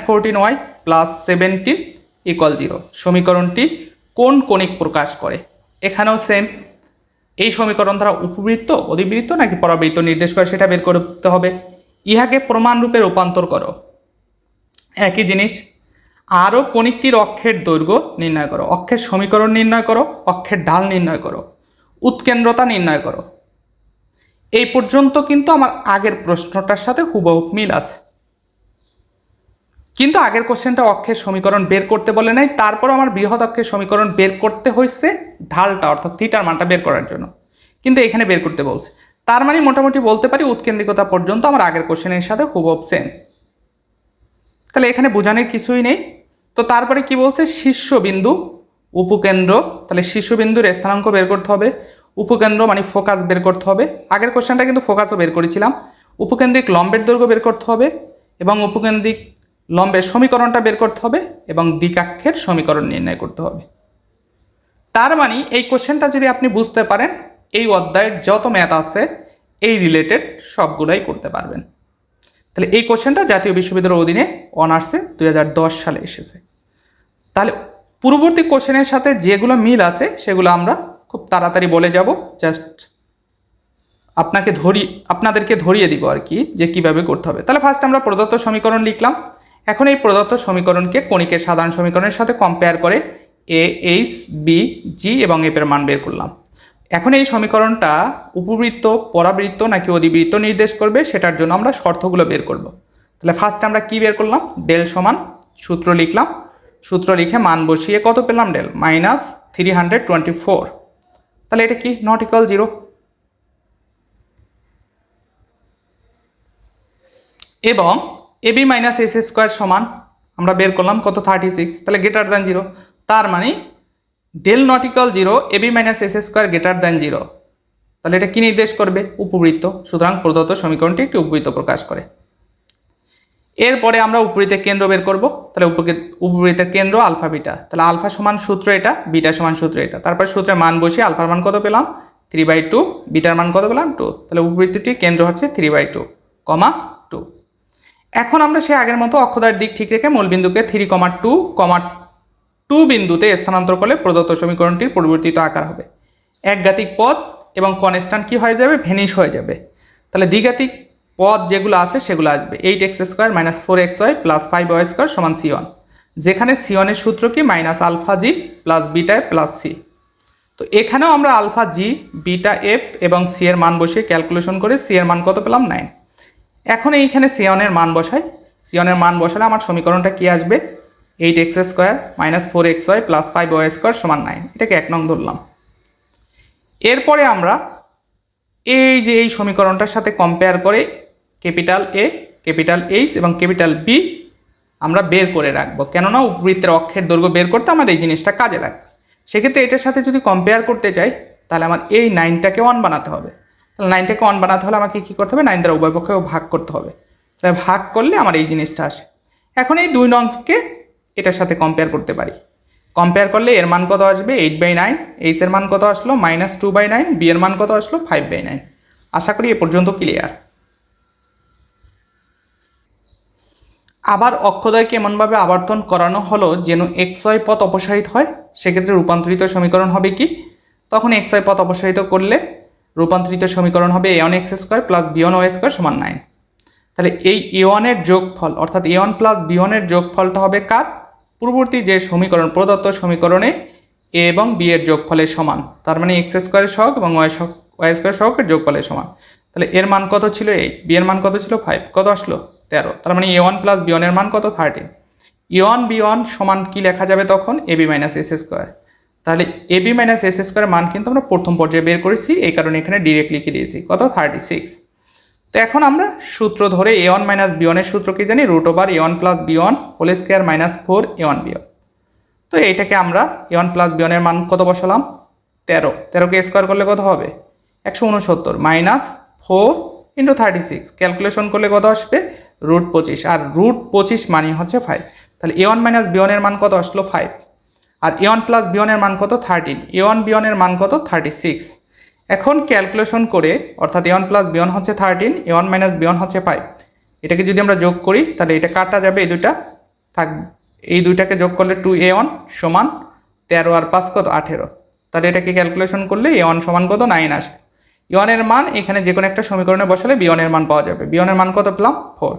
14y plus 17 = 0 সমীকরণটি কোন কণিক প্রকাশ করে? এখানেও সেম, এই সমীকরণ দ্বারা উপবৃত্ত, অধিবৃত্ত নাকি পরাবৃত্ত নির্দেশ করে সেটা বের করতে হবে। ইহাকে প্রমাণ রূপে রূপান্তর করো। একই জিনিস। আরও কণিকটির অক্ষের দৈর্ঘ্য নির্ণয় করো, অক্ষের সমীকরণ নির্ণয় করো, অক্ষের ঢাল নির্ণয় করো, উৎকেন্দ্রতা নির্ণয় করো। এই পর্যন্ত কিন্তু আমার আগের প্রশ্নটার সাথে হুবহু মিল আছে, কিন্তু আগের কোশ্চেনটা অক্ষের সমীকরণ বের করতে বলে নাই, তারপর আমার বৃহৎ অক্ষের সমীকরণ বের করতে হয়েছে ঢালটা অর্থাৎ থিটার মানটা বের করার জন্য, কিন্তু এখানে বের করতে বলছে। তার মানে মোটামুটি বলতে পারি উৎকেন্দ্রিকতা পর্যন্ত আমার আগের কোশ্চেনের সাথে হুবহু সেম। তাহলে এখানে বোঝানোর কিছুই নেই। তো তারপরে কি বলছে শীর্ষবিন্দু উপকেন্দ্র, তাহলে শীর্ষবিন্দুর স্থানাঙ্ক বের করতে হবে, উপকেন্দ্র মানে ফোকাস বের করতে হবে। আগের কোশ্চেনটা কিন্তু ফোকাসও বের করেছিলাম। উপকেন্দ্রিক লম্বের দৈর্ঘ্য বের করতে হবে এবং উপকেন্দ্রিক লম্বের সমীকরণটা বের করতে হবে এবং দ্বিকাক্ষের সমীকরণ নির্ণয় করতে হবে। তার মানে এই কোশ্চেনটা যদি আপনি বুঝতে পারেন এই অধ্যায়ের যত ম্যাথ আছে এই রিলেটেড সবগুলাই করতে পারবেন। তাহলে এই কোশ্চেনটা জাতীয় বিশ্ববিদ্যালয়ের অধীনে অনার্সে 2010 সালে এসেছে। তাহলে পূর্ববর্তী কোশ্চেনের সাথে যেগুলো মিল আছে সেগুলো আমরা খুব তাড়াতাড়ি বলে যাব, জাস্ট আপনাদেরকে ধরিয়ে দিব আর কি যে কিভাবে করতে হবে। তাহলে ফার্স্ট আমরা প্রদত্ত সমীকরণ লিখলাম। এখন এই প্রদত্ত সমীকরণকে কণিকের সাধারণ সমীকরণের সাথে কম্পেয়ার করে এ, এইচ, বি, জি এবং এফ এর মান বের করলাম। এখন এই সমীকরণটা উপবৃত্ত, পরাবৃত্ত নাকি অধিবৃত্ত নির্দেশ করবে সেটার জন্য আমরা শর্তগুলো বের করব। তাহলে ফার্স্ট আমরা কি বের করলাম, ডেল সমান সূত্র লিখলাম, সূত্র লিখে মান বসিয়ে কত পেলাম ডেল -324। তাহলে এটা কি নট ইকুয়াল 0। এবং এবি মাইনাস এস স্কোয়ার সমান আমরা বের করলাম কত 36, তাহলে গ্রেটার দ্যান 0। তার মানে del not equal 0, a b minus s square greater than 0। তাহলে এটা কি নির্দেশ করবে, উপবৃত্ত। সুতরাং প্রদত্ত সমীকরণটি একটি উপবৃত্ত প্রকাশ করে। এরপরে আমরা উপবৃত্তের কেন্দ্র বের করব। তাহলে উপবৃত্তের কেন্দ্র আলফা বিটা, তাহলে আলফা সমান সূত্র এটা, বিটা সমান সূত্র এটা। তারপরে সূত্রের মান বসিয়ে আলফার মান কত পেলাম 3/2, বিটার মান কত পেলাম 2। তাহলে উপবৃত্তটির কেন্দ্র হচ্ছে 3/2, 2। এখন আমরা সে আগের মতো অক্ষদ্বয়ের দিক ঠিক রেখে মূলবিন্দুকে 3,2 বিন্দুতে স্থানান্তর করলে প্রদত্ত সমীকরণটির পরিবর্তিত আকার হবে। একঘাতিক পদ এবং কনস্ট্যান্ট কি হয়ে যাবে, ভ্যানিশ হয়ে যাবে। তাহলে দ্বিঘাতিক পদ যেগুলো আছে সেগুলো আসবে 8x² - 4xy + 5y² = c1, যেখানে c1 এর সূত্র কি -αg + β + c। তো এখানেও আমরা আলফা জি, বিটা এফ এবং সি এর মান বসিয়ে ক্যালকুলেশন করে সি এর মান কত পেলাম 9। এখন এইখানে c1 এর মান বসাই, c1 এর মান বসালে আমার সমীকরণটা কি আসবে 8x² - 4xy + 5y² = 9। এটাকে 1 নং ধরলাম। এরপরে আমরা এই যে এই সমীকরণটার সাথে কম্পেয়ার করে ক্যাপিটাল এ, ক্যাপিটাল এইচ এবং ক্যাপিটাল বি আমরা বের করে রাখবো, কেননা উপবৃত্তের অক্ষের দৈর্ঘ্য বের করতে আমার এই জিনিসটা কাজে লাগবে। সেক্ষেত্রে এটার সাথে যদি কম্পেয়ার করতে চাই তাহলে আমার এই 9টাকে 1 বানাতে হবে। তাহলে 9টাকে 1 বানাতে হলে আমাকে কী করতে হবে, 9 দ্বারা উভয় পক্ষেও ভাগ করতে হবে। তাহলে ভাগ করলে আমার এই জিনিসটা আসে। এখন এই 2 নংকে এটার সাথে কম্পেয়ার করতে পারি। কম্পেয়ার করলে এর মান কত আসবে 8/9, এইচ এর মান কত আসলো -2/9, বি এর মান কত আসলো 5/9। আশা করি এ পর্যন্ত ক্লিয়ার। আবার অক্ষদ্বয়কে এমনভাবে আবর্তন করানো হলো যেন xy পথ অপসারিত হয়। সেক্ষেত্রে রূপান্তরিত সমীকরণ হবে কি, তখন xy পথ অপসারিত করলে রূপান্তরিত সমীকরণ হবে a1x² + b1y² = 9। তাহলে এই a1 এর যোগফল অর্থাৎ a1 + b1 এর যোগফলটা হবে কার, পূর্ববর্তী যে সমীকরণ প্রদত্ত সমীকরণে a এবং b এর যোগফলের সমান। তার মানে x² এর সহগ এবং ওয়াই স্কোয়ার সহকের যোগফলের সমান। তাহলে এর মান কত ছিল 8, বি এর মান কত ছিল 5, কত আসলো 13। তার মানে a1 প্লাস b1 এর মান কত 13। a1 b1 সমান কি লেখা যাবে তখন ab মাইনাস এস স্কোয়ার। তাহলে ab মাইনাস এস স্কোয়ারের মান কিন্তু আমরা প্রথম পর্যায়ে বের করেছি, এই কারণে এখানে ডিরেক্ট লিখে দিয়েছি কত 36। তো এখন আমরা সূত্র ধরে a1 মাইনাস b1 এর সূত্র কি জানি, root over a1 plus b1 whole square minus 4 a1 b1। তো এইটাকে আমরা a1 প্লাস b1 এর মান কত বসালাম 13, 13কে স্কোয়ার করলে কত হবে 169 মাইনাস 4 ইন্টু 36, ক্যালকুলেশন করলে কত আসবে রুট 25, আর রুট 25 মানে হচ্ছে 5। তাহলে a1 মাইনাস b1 এর মান কত আসলো 5, আর a1 প্লাস b1 এর মান কত 13, a1 b1 এর মান কত 36। এখন ক্যালকুলেশন করে অর্থাৎ a1 প্লাস b1 হচ্ছে 13, a1 মাইনাস b1 হচ্ছে 5, এটাকে যদি আমরা যোগ করি তাহলে এটা কাটা যাবে, এই দুইটা থাকবে, এই দুইটাকে যোগ করলে 2a1 সমান 13 আর 5 কত 18। তাহলে এটাকে ক্যালকুলেশন করলে a1 সমান কত 9 আসবে। a1 এর মান এখানে যে কোনো একটা সমীকরণে বসালে b1 এর মান পাওয়া যাবে, b1 এর মান কত পেলাম 4।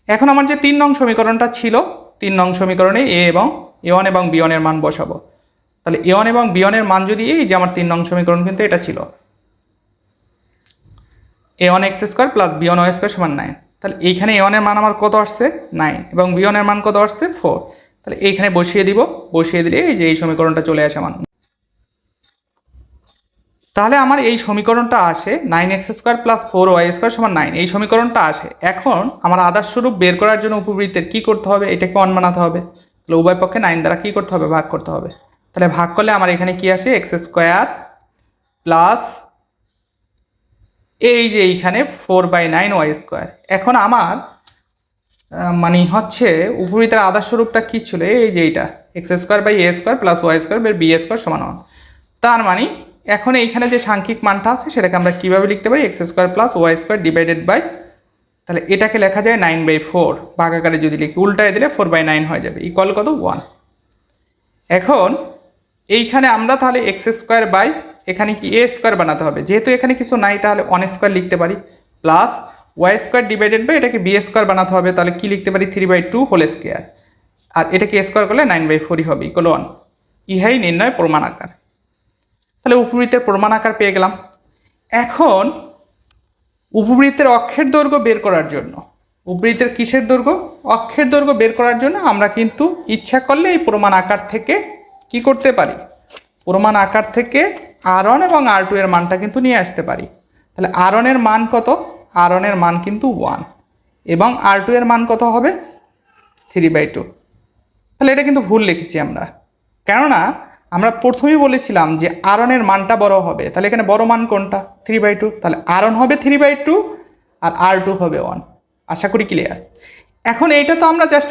এখন আমার যে 3 নং সমীকরণটা ছিল, 3 নং সমীকরণে a1 এবং b1 এর মান বসাবো। তাহলে a1 এবং b1 এর মান যদি, এই যে আমার 3 নং সমীকরণ কিন্তু এটা ছিল a1 x square plus b1 y square সমান 9। তাহলে এইখানে a1 এর মান আমার কত আসছে 9 এবং b1 এর মান কত আসছে 4। তাহলে এইখানে বসিয়ে দিব, বসিয়ে দিলে এই যে এই সমীকরণটা চলে আসে আমার। তাহলে আমার এই সমীকরণটা আসে 9x square plus 4y square সমান 9, এই সমীকরণটা আসে। এখন আমার আদর্শরূপ বের করার জন্য উপবৃত্তের কি করতে হবে, এটাকে 1 বানাতে হবে। তাহলে উভয় পক্ষে 9 দ্বারা কি করতে হবে ভাগ করতে হবে। তাহলে ভাগ করলে আমার এখানে কি আসে x স্কোয়ার প্লাস এই যে এইখানে 4/9 y স্কোয়ার। এখন আমার মানে হচ্ছে উপবৃত্তের আদর্শরূপটা কি ছিল, এই যে এইটা x square by a square plus y square by b square সমান 1। তার মানে এখন এইখানে যে সাংখ্যিক মানটা আছে সেটাকে আমরা কিভাবে লিখতে পারি, x square plus y square divided by, তাহলে এটাকে লেখা যায় 9/4, ভাগাকারে যদি লিখি উল্টায় দিলে 4/9 হয়ে যাবে, ইকুয়াল কত 1। এখন এইখানে আমরা তাহলে এক্স স্কোয়ার বাই এখানে কি এ স্কোয়ার বানাতে হবে, যেহেতু এখানে কিছু নাই তাহলে 1 স্কোয়ার লিখতে পারি, plus y square divided by এটাকে বি স্কোয়ার বানাতে হবে, তাহলে কি লিখতে পারি 3/2 হোল স্কোয়ার, আর এটাকে স্কোয়ার করলে 9/4 হবে, ইকুয়াল 1। ইহাই নির্ণয় প্রমাণ আকার। তাহলে উপবৃত্তের প্রমাণ আকার পেয়ে গেলাম। এখন উপবৃত্তের অক্ষের দৈর্ঘ্য বের করার জন্য, উপবৃত্তের কিসের দৈর্ঘ্য, অক্ষের দৈর্ঘ্য বের করার জন্য আমরা কিন্তু ইচ্ছা করলে এই প্রমাণ আকার থেকে কি করতে পারি, প্রমাণ আকার থেকে r1 এবং r2 এর মানটা কিন্তু নিয়ে আসতে পারি। তাহলে r1 এর মান কত, r1 এর মান কিন্তু 1 এবং r2 এর মান কত হবে 3/2। তাহলে এটা কিন্তু ভুল লিখেছি আমরা, কেননা আমরা প্রথমেই বলেছিলাম যে r1 এর মানটা বড় হবে, তাহলে এখানে বড় মান কোনটা 3/2, তাহলে r1 হবে 3/2 আর r2 হবে 1। আশা করি ক্লিয়ার। এখন এইটা তো আমরা জাস্ট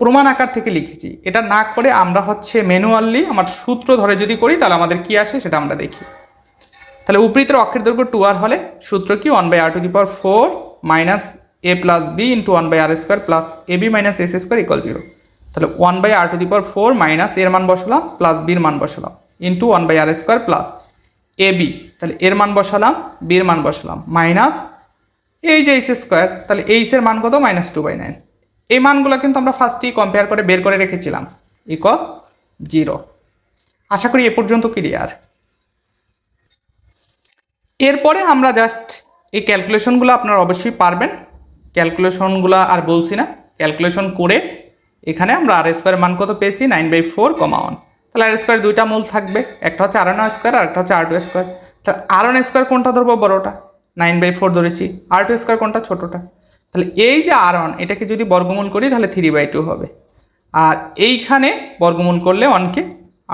প্রমাণ আকার থেকে লিখেছি, এটা না করে আমরা হচ্ছে ম্যানুয়ালি আমার সূত্র ধরে যদি করি তাহলে আমাদের কি আসে সেটা আমরা দেখি। তাহলে উপবৃত্তের অক্ষের দৈর্ঘ্য 2r হলে সূত্র কি 1/r⁴ minus a plus b into 1/r² plus ab minus s square equal 0। তাহলে 1/r⁴ মাইনাস এর মান বসালাম প্লাস বির মান বসালাম ইন্টু 1/r² প্লাস ab, তাহলে এর মান বসালাম বির মান বসালাম মাইনাস এই যে s স্কোয়ার, তাহলে এইচ এর মান কত -2/9। এই মানগুলো কিন্তু আমরা ফার্স্টেই কম্পেয়ার করে বের করে রেখেছিলাম, ইকুয়াল 0। আশা করি এ পর্যন্ত ক্লিয়ার। এরপরে আমরা জাস্ট এই ক্যালকুলেশনগুলো আপনারা অবশ্যই পারবেন, ক্যালকুলেশনগুলো আর বলছি না, ক্যালকুলেশন করে এখানে আমরা r² মান কত পেয়েছি 9/4, 1। তাহলে r² দুইটা মূল থাকবে, একটা হচ্ছে r1² আর একটা হচ্ছে r2²। তাহলে r1² কোনটা ধরবো বড়টা 9/4 ধরেছি, r2² কোনটা ছোটটা, তাহলে এই যে r1 এটাকে যদি বর্গমূল করি তাহলে 3/2 হবে, আর এইখানে বর্গমূল করলে 1কে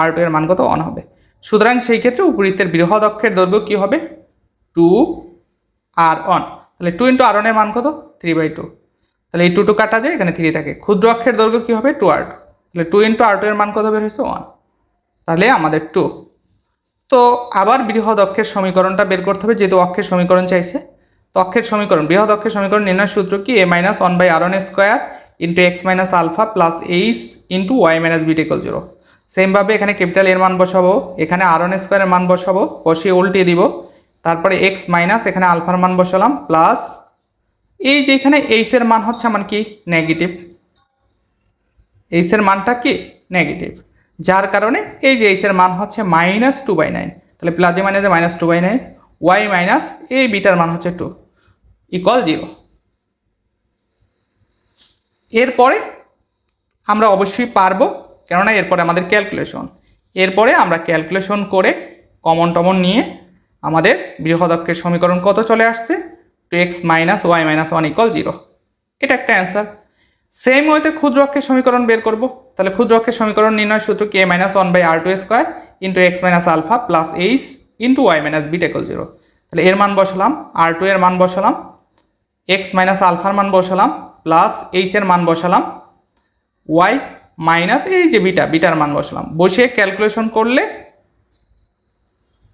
r2 এর মান কত 1 হবে। সুতরাং সেই ক্ষেত্রে উপবৃত্তের বৃহৎ অক্ষের দৈর্ঘ্য কি হবে 2r1, তাহলে 2 × r1 এর মান কত 3/2, তাহলে এই 2 কাটা যায়, এখানে 3 থাকে। ক্ষুদ্র অক্ষের দৈর্ঘ্য কি হবে 2r2, তাহলে 2 × r2 এর মান কত বের হয়েছে 1, তাহলে আমাদের 2। তো আবার বৃহৎ অক্ষের সমীকরণটা বের করতে হবে, যেহেতু অক্ষের সমীকরণ চাইছে। তো অক্ষের সমীকরণ, বৃহৎ অক্ষের সমীকরণ নির্ণয়ের সূত্র কি a - 1/r1² into x - alpha plus h into y - beta equal 0। সেমভাবে এখানে ক্যাপিটাল এর মান বসাবো, এখানে r1² এর মান বসাবো, বসিয়ে উল্টিয়ে দিব, তারপরে x মাইনাস এখানে আলফার মান বসালাম প্লাস এই যে এখানে এইচ এর মান হচ্ছে আমার কি নেগেটিভ, এইচ এর মানটা কি নেগেটিভ, যার কারণে এই যে এইচ এর মান হচ্ছে -2/9, তাহলে প্লাসে মাইনাসে -2/9, ওয়াই মাইনাস এই বিটার মান হচ্ছে 2 ইকুয়াল 0। এরপরে আমরা অবশ্যই পারবো, কেননা এরপরে আমাদের ক্যালকুলেশন। এরপরে আমরা ক্যালকুলেশন করে কমন টমন নিয়ে আমাদের বৃহৎ অক্ষের সমীকরণ কত চলে আসছে, 2x minus Y minus 1 equal 0। এটা একটা অ্যান্সার। সেম ওয়েতে ক্ষুদ্র অক্ষের সমীকরণ বের করব। তাহলে ক্ষুদ্র অক্ষের সমীকরণ নির্ণয় সূত্র k minus 1/r2 square into x minus alpha plus h into y minus beta equal 0। তাহলে এর মান বসালাম, r2 এর মান বসালাম, এক্স মাইনাস আলফার মান বসালাম, প্লাস এইচ এর মান বসালাম, ওয়াই মাইনাস এই যে বিটার মান বসালাম। বসিয়ে ক্যালকুলেশন করলে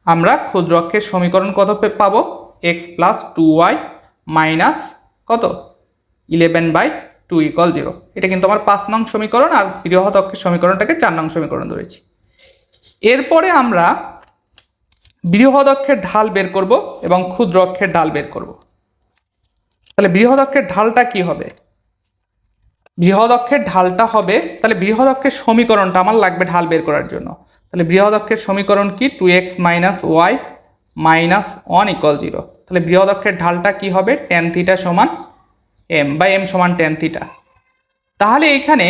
আমরা ক্ষুদ্র অক্ষের সমীকরণ কত পাবো, এক্স প্লাস 2y মাইনাস কত 11/2 ইকুয়াল 0। এটা কিন্তু আমার 5 নং সমীকরণ, আর বৃহৎ অক্ষের সমীকরণটাকে 4 নং সমীকরণ ধরেছি। এরপরে আমরা বৃহৎ অক্ষের ঢাল বের করব এবং ক্ষুদ্র অক্ষের ঢাল বের করব। তাহলে বৃহৎ অক্ষের ঢালটা কি হবে, বৃহৎ অক্ষের ঢালটা হবে, তাহলে বৃহৎ অক্ষের সমীকরণটা আমার লাগবে ঢাল বের করার জন্য। তাহলে বৃহৎ অক্ষের সমীকরণ কি, 2x minus Y minus 1 equal 0। তাহলে বৃহৎ অক্ষের ঢালটা কি হবে, tan থিটা সমান m বা m সমান tan থিটা। তাহলে এইখানে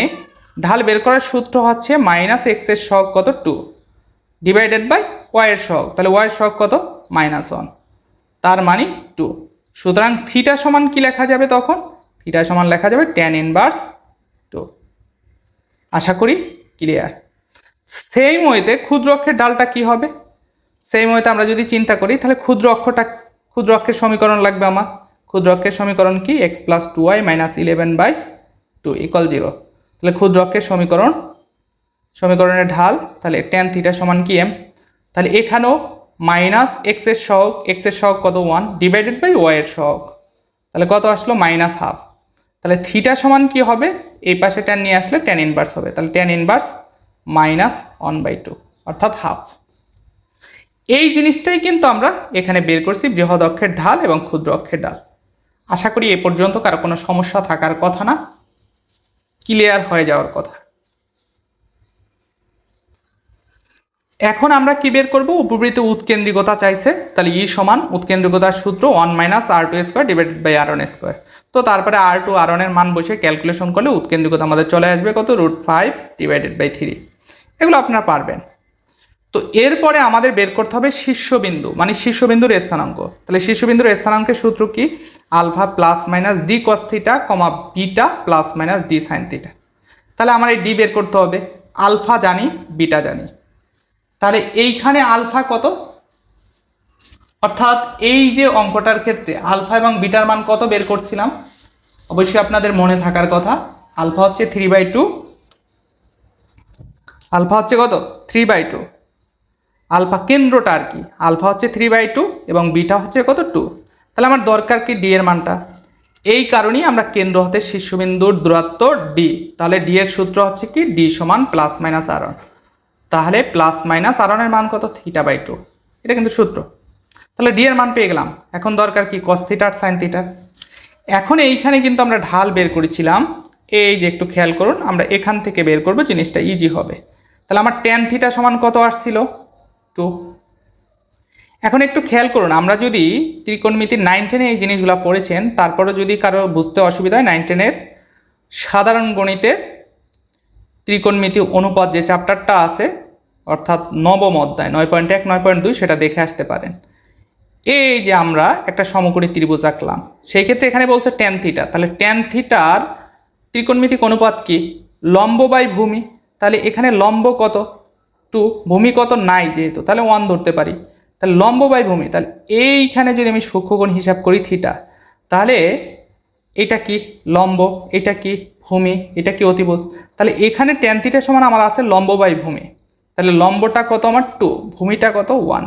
ঢাল বের করার সূত্র হচ্ছে মাইনাস এক্স এর সহগ কত 2 ডিভাইডেড বাই ওয়াই এর সহগ, তাহলে ওয়াই এর সহগ কত -1, তার মানে 2। সুতরাং থিটা সমান কি লেখা যাবে, তখন থিটা সমান লেখা যাবে tan ইনভার্স 2। আশা করি ক্লিয়ার। সেম ওয়েতে ক্ষুদ্র অক্ষের ঢালটা কি হবে, সেম ওয়েতে আমরা যদি চিন্তা করি, তাহলে ক্ষুদ্র অক্ষের সমীকরণ লাগবে আমার। ক্ষুদ্র অক্ষের সমীকরণ কি, x plus 2y minus 11/2 equal 0। তাহলে ক্ষুদ্র অক্ষের সমীকরণের ঢাল, তাহলে tan থিটা সমান কি m। তাহলে এখানেও মাইনাস এক্স এর সহগ কত 1 ডিভাইডেড বাই ওয়াই এর সহগ, তাহলে কত আসলো -1/2। তাহলে থিটা সমান কি হবে, এই পাশে tan নিয়ে আসলে tan ইনভার্স হবে, তাহলে tan ইনভার্স -1/2 অর্থাৎ হাফ। এই জিনিসটাই কিন্তু আমরা এখানে বের করছি, বৃহৎ অক্ষের ঢাল এবং ক্ষুদ্র অক্ষের ঢাল। আশা করি এ পর্যন্ত কারো কোনো সমস্যা থাকার কথা না, ক্লিয়ার হয়ে যাওয়ার কথা। এখন আমরা কি বের করব, উপবৃত্ত উৎকেন্দ্রিকতা চাইছে, তাহলে ই সমান উৎকেন্দ্রিকতার সূত্র 1 minus r2 square divided by r1 square. তো তারপরে r2 r1 এর মান বসে ক্যালকুলেশন করলে উৎকেন্দ্রিকতা আমাদের চলে আসবে কত, √5 ডিভাইডেড বাই 3। এগুলো আপনারা পারবেন। তো এরপরে আমাদের বের করতে হবে শীর্ষবিন্দু, মানে শীর্ষবিন্দুর স্থানাঙ্ক। তাহলে শীর্ষবিন্দুর স্থানাঙ্কের সূত্র কি, alpha plus minus d cos theta comma beta plus minus d sine theta. তাহলে আমার এই ডি বের করতে হবে, আলফা জানি বিটা জানি। তাহলে এইখানে আলফা কত, অর্থাৎ এই যে অঙ্কটার ক্ষেত্রে আলফা এবং বিটার মান কত বের করছিলাম, অবশ্যই আপনাদের মনে থাকার কথা, আলফা হচ্ছে 3/2, আলফা হচ্ছে কত 3/2, আলফা কেন্দ্রটা আর কি, আলফা হচ্ছে 3/2 এবং বিটা হচ্ছে কত 2। তাহলে আমার দরকার কি ডি এর মানটা, এই কারণেই আমরা কেন্দ্র হতে শীর্ষবিন্দুর দূরত্ব ডি, তাহলে ডি এর সূত্র হচ্ছে কি ডি সমান প্লাস মাইনাস r1। তাহলে প্লাস মাইনাস r1 এর মান কত, θ/2, এটা কিন্তু সূত্র। তাহলে ডি এর মান পেয়ে গেলাম। এখন দরকার কি cos থিটা আর sin থিটা। এখন এইখানে কিন্তু আমরা ঢাল বের করেছিলাম, এই যে একটু খেয়াল করুন, আমরা এখান থেকে বের করব, জিনিসটা ইজি হবে। তাহলে আমার tan থিটা সমান কত আসছিল 2। এখন একটু খেয়াল করুন, আমরা যদি ত্রিকোণমিতির 9 10 এই জিনিসগুলো পড়েছেন, তারপরে যদি কারো বুঝতে অসুবিধা হয়, 9 10 সাধারণ গণিতে ত্রিকোণমিতি অনুপাত যে চ্যাপ্টারটা আছে, অর্থাৎ নবম অধ্যায় 9.1 9.2, সেটা দেখে আসতে পারেন। এই যে আমরা একটা সমকোণী ত্রিভুজ আঁকলাম, সেই ক্ষেত্রে এখানে বলছে tan থিটা, তাহলে tan থিটার ত্রিকোণমিতিক অনুপাত কি, লম্ব বাই ভূমি। তাহলে এখানে লম্ব কত 2, ভূমি কত নাই যেহেতু, তাহলে 1 ধরতে পারি। তাহলে লম্ব বাই ভূমি, তাহলে এইখানে যদি আমি সূক্ষ্মকোণ হিসাব করি থিটা, তাহলে এটা কি লম্ব, এটা কি ভূমি, এটা কি অতিভুজ। তাহলে এখানে tan থিটা সমান আমার আছে লম্ব বাই ভূমি, তাহলে লম্বটা কত আমার 2, ভূমিটা কত 1।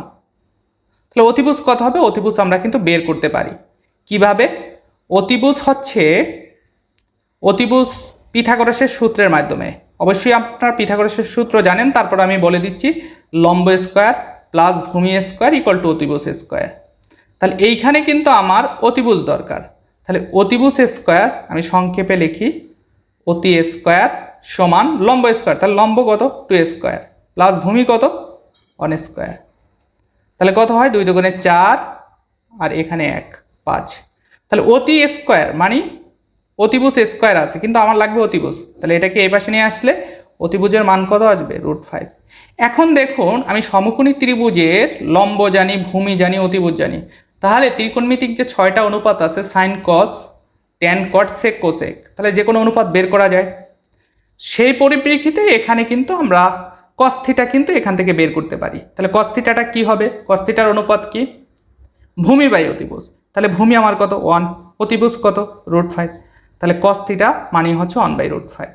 তাহলে অতিভুজ কত হবে, অতিভুজ আমরা কিন্তু বের করতে পারি। কিভাবে, অতিভুজ পিথাগোরাসের সূত্রের মাধ্যমে। অবশ্যই আপনারা পিথাগোরাসের সূত্র জানেন, তারপর আমি বলে দিচ্ছি, লম্ব স্কোয়ার প্লাস ভূমি স্কোয়ার ইকুয়াল টু অতিভুজ স্কোয়ার। তাহলে এইখানে কিন্তু আমার অতিভুজ দরকার, তাহলে অতিভুজ স্কোয়ার আমি সংক্ষেপে লিখি, অতি স্কোয়ার সমান লম্ব স্কোয়ার, তাহলে লম্ব কত 2 স্কোয়ার প্লাস ভূমি কত 1 স্কোয়ার। তাহলে কত হয়, 2 দুগুণে 4 আর এখানে 1 5, তাহলে অতি স্কোয়ার মানে অতিভুজ স্কোয়ার আছে, কিন্তু আমার লাগবে অতিভুজ, তাহলে এটাকে এই পাশে নিয়ে আসলে অতিভুজের মান কত আসবে √5। এখন দেখুন আমি সমকোণী ত্রিভুজের লম্ব জানি, ভূমি জানি, অতিভুজ জানি, তাহলে ত্রিকোণমিতিক যে 6টা অনুপাত আছে sine cos tan cot sec cosec, তাহলে যে কোনো অনুপাত বের করা যায়। সেই পরিপ্রেক্ষিতে এখানে কিন্তু আমরা কস থিটা কিন্তু এখান থেকে বের করতে পারি। তাহলে কস থিটাটা কি হবে, কস থিটার অনুপাত কি ভূমি বাই অতিভুজ, তাহলে ভূমি আমার কত 1, অতিভুজ কত √5, তাহলে কস থিটা মানে হচ্ছে 1/√5।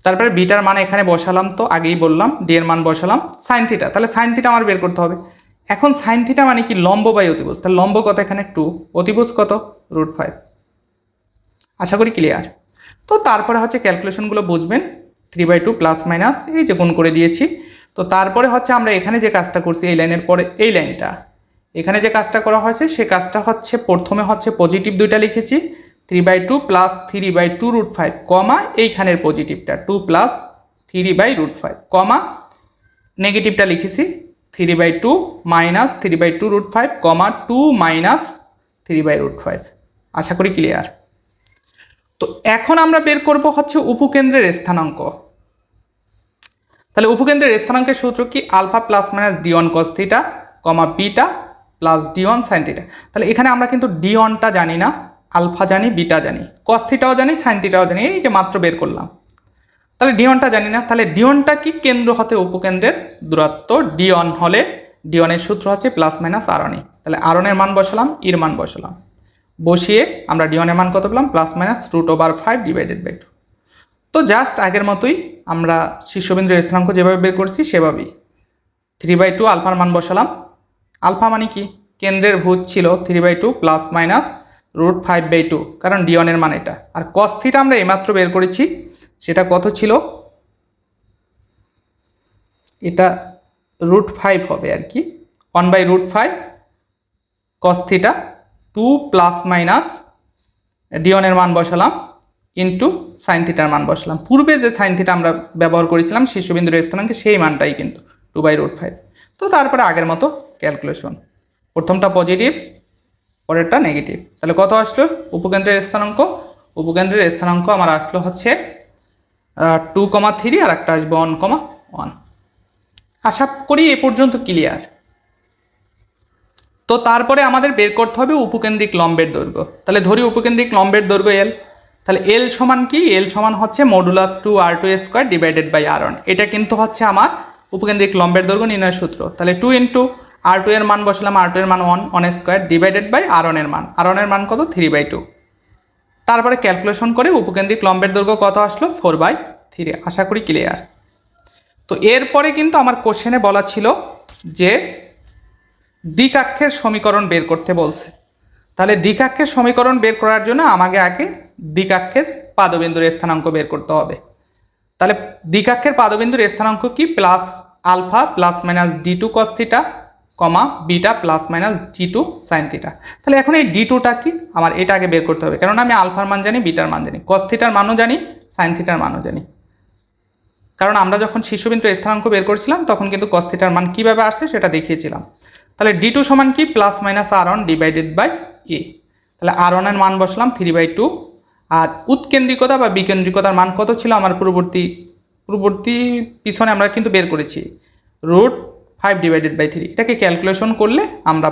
তারপরে বিটার মান এখানে বসালাম, তো আগেই বললাম ডি এর মান বসালাম, সাইন থিটা, তাহলে সাইন থিটা আমার বের করতে হবে। এখন সাইন থিটা মানে কি লম্ব বাই অতিভুজ, তাহলে লম্ব কত এখানে 2, অতিভুজ কত √5। আশা করি ক্লিয়ার। তো তারপরে হচ্ছে ক্যালকুলেশনগুলো বুঝবেন, 3/2 প্লাস মাইনাস এই যে গুণ করে দিয়েছি। তো তারপরে হচ্ছে আমরা এখানে যে কাজটা করছি এই লাইনের পরে এই লাইনটা, এখানে যে কাজটা করা হয়েছে সে কাজটা হচ্ছে প্রথমে হচ্ছে পজিটিভ দুইটা লিখেছি 3/2 প্লাস 3/2 √5 কমা এইখানের পজিটিভটা 2 প্লাস 3/5 কমা নেগেটিভটা লিখেছি 3/2 মাইনাস 3/2 √5 কমা 2 মাইনাস 3/5। আশা করি ক্লিয়ার। তো এখন আমরা বের করব হচ্ছে উপকেন্দ্রের স্থানাঙ্ক। তাহলে উপকেন্দ্রের স্থানাঙ্কের সূত্র কি alpha plus minus d1 cos theta comma beta plus d1 sin theta. তাহলে এখানে আমরা কিন্তু d1টা জানি না, আলফা জানি, বিটা জানি, cos থিটাও জানি, sin থিটাও জানি, এই যে মাত্র বের করলাম। তাহলে d1টা জানি না, তাহলে d1টা কি কেন্দ্র হতে উপকেন্দ্রের দূরত্ব, d1 হলে d1 এর সূত্র হচ্ছে প্লাস মাইনাস r1, তাহলে r1 এর মান বসালাম, এর মান বসালাম, বসিয়ে আমরা d1 এর মান কত পেলাম প্লাস মাইনাস √5 /2। তো জাস্ট আগের মতোই আমরা শীর্ষবিন্দুর স্থানাঙ্ক যেভাবে বের করছি সেভাবেই 3/2 আলফার মান বসালাম। আলফা মানে কি কেন্দ্রের ভুজ ছিল 3/2 প্লাস মাইনাস √5/2, কারণ d1 এর মান এটা। আর cos থিটা আমরা এইমাত্র বের করেছি, সেটা কত ছিল, এটা √5 হবে আর কি, 1/√5 cos theta 2 plus minus d1 এর মান বসালাম ইন্টু সাইন থিটার মান বসলাম। পূর্বে যে সাইন থিটা আমরা ব্যবহার করেছিলাম শীর্ষবিন্দুর স্থানাঙ্কে সেই মানটাই কিন্তু 2/√5। তো তারপরে আগের মতো ক্যালকুলেশন, প্রথমটা পজিটিভ পরেরটা নেগেটিভ, তাহলে কত আসলো উপকেন্দ্রের স্থানাঙ্ক, উপকেন্দ্রের স্থানাঙ্ক আমার আসলো হচ্ছে 2,3 আর একটা আসবে 1,1। আশা করি এ পর্যন্ত ক্লিয়ার। তো তারপরে আমাদের বের করতে হবে উপকেন্দ্রিক লম্বের দৈর্ঘ্য। তাহলে ধরি উপকেন্দ্রিক লম্বের দৈর্ঘ্য এল, তাহলে এল সমান কি, এল সমান হচ্ছে modulus 2r2² divided by r1, এটা কিন্তু হচ্ছে আমার উপকেন্দ্রিক লম্বের দৈর্ঘ্য নির্ণয়ের সূত্র। তাহলে 2 ইন্টু r2 এর মান বসালাম, r2 এর মান 1 ডিভাইডেড বাই r1 এর মান, r1 এর মান কত 3/2। তারপরে ক্যালকুলেশন করে উপকেন্দ্রিক লম্বের দৈর্ঘ্য কত আসলো 4/3। আশা করি ক্লিয়ার। তো এরপরে কিন্তু আমার কোশ্চেনে বলা ছিল যে দ্বিকাক্ষের সমীকরণ বের করতে বলছে। তাহলে দ্বিকাক্ষের সমীকরণ বের করার জন্য আমাকে আগে দ্বিকাক্ষের পাদবিন্দুর স্থানাঙ্ক বের করতে হবে। তাহলে দ্বিকাক্ষের পাদবিন্দুর স্থানাঙ্ক কি plus alpha plus minus d2 cos theta comma beta plus minus d2 sin theta. তাহলে এখন এই d2টা কি আমার এটা আগে বের করতে হবে, কারণ আমি আলফার মান জানি, বিটার মান জানি, cos থিটার মানও জানি, sin থিটার মানও জানি। কারণ আমরা যখন শীর্ষবিন্দুর স্থানাঙ্ক বের করেছিলাম তখন কিন্তু cos থিটার মান কীভাবে আসছে সেটা দেখিয়েছিলাম। তাহলে d2 সমান কি plus minus r1 divided by a। তাহলে r1 এর মান বসলাম 3/2, আর উৎকেন্দ্রিকতা বা বিকেন্দ্রিকতার মান কত ছিল আমার পূর্ববর্তী পিছনে আমরা কিন্তু বের করেছি √5 ডিভাইডেড বাই 3। এটাকে ক্যালকুলেশন করলে আমরা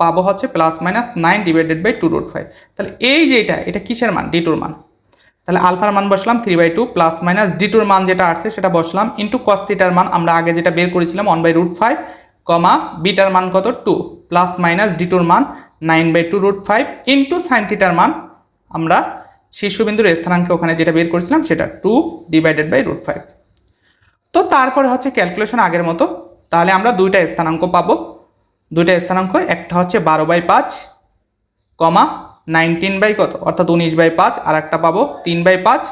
পাবো হচ্ছে প্লাস মাইনাস 9 ডিভাইডেড বাই 2√5। তাহলে এই যে এটা কিসের মান, d2র মান। তাহলে আলফার মান বসলাম 3/2 প্লাস মাইনাস d2র মান যেটা আসছে সেটা বসলাম ইন্টু cos থিটার মান আমরা আগে যেটা বের করেছিলাম 1/√5 কমা বিটার মান কত 2 প্লাস মাইনাস d2র মান 9/2√5 ইন্টু সাইন থিটার মান আমরা শীর্ষবিন্দুর স্থানাঙ্কে ওখানে যেটা বের করেছিলাম সেটা 2 ডিভাইডেড বাই √5। তো তারপরে হচ্ছে ক্যালকুলেশন আগের মতো। তাহলে আমরা দুইটা স্থানাঙ্ক পাবো, দুইটা স্থানাঙ্ক, একটা হচ্ছে 12/5 কমা 19 কত অর্থাৎ 19/5, আর একটা পাবো 3/5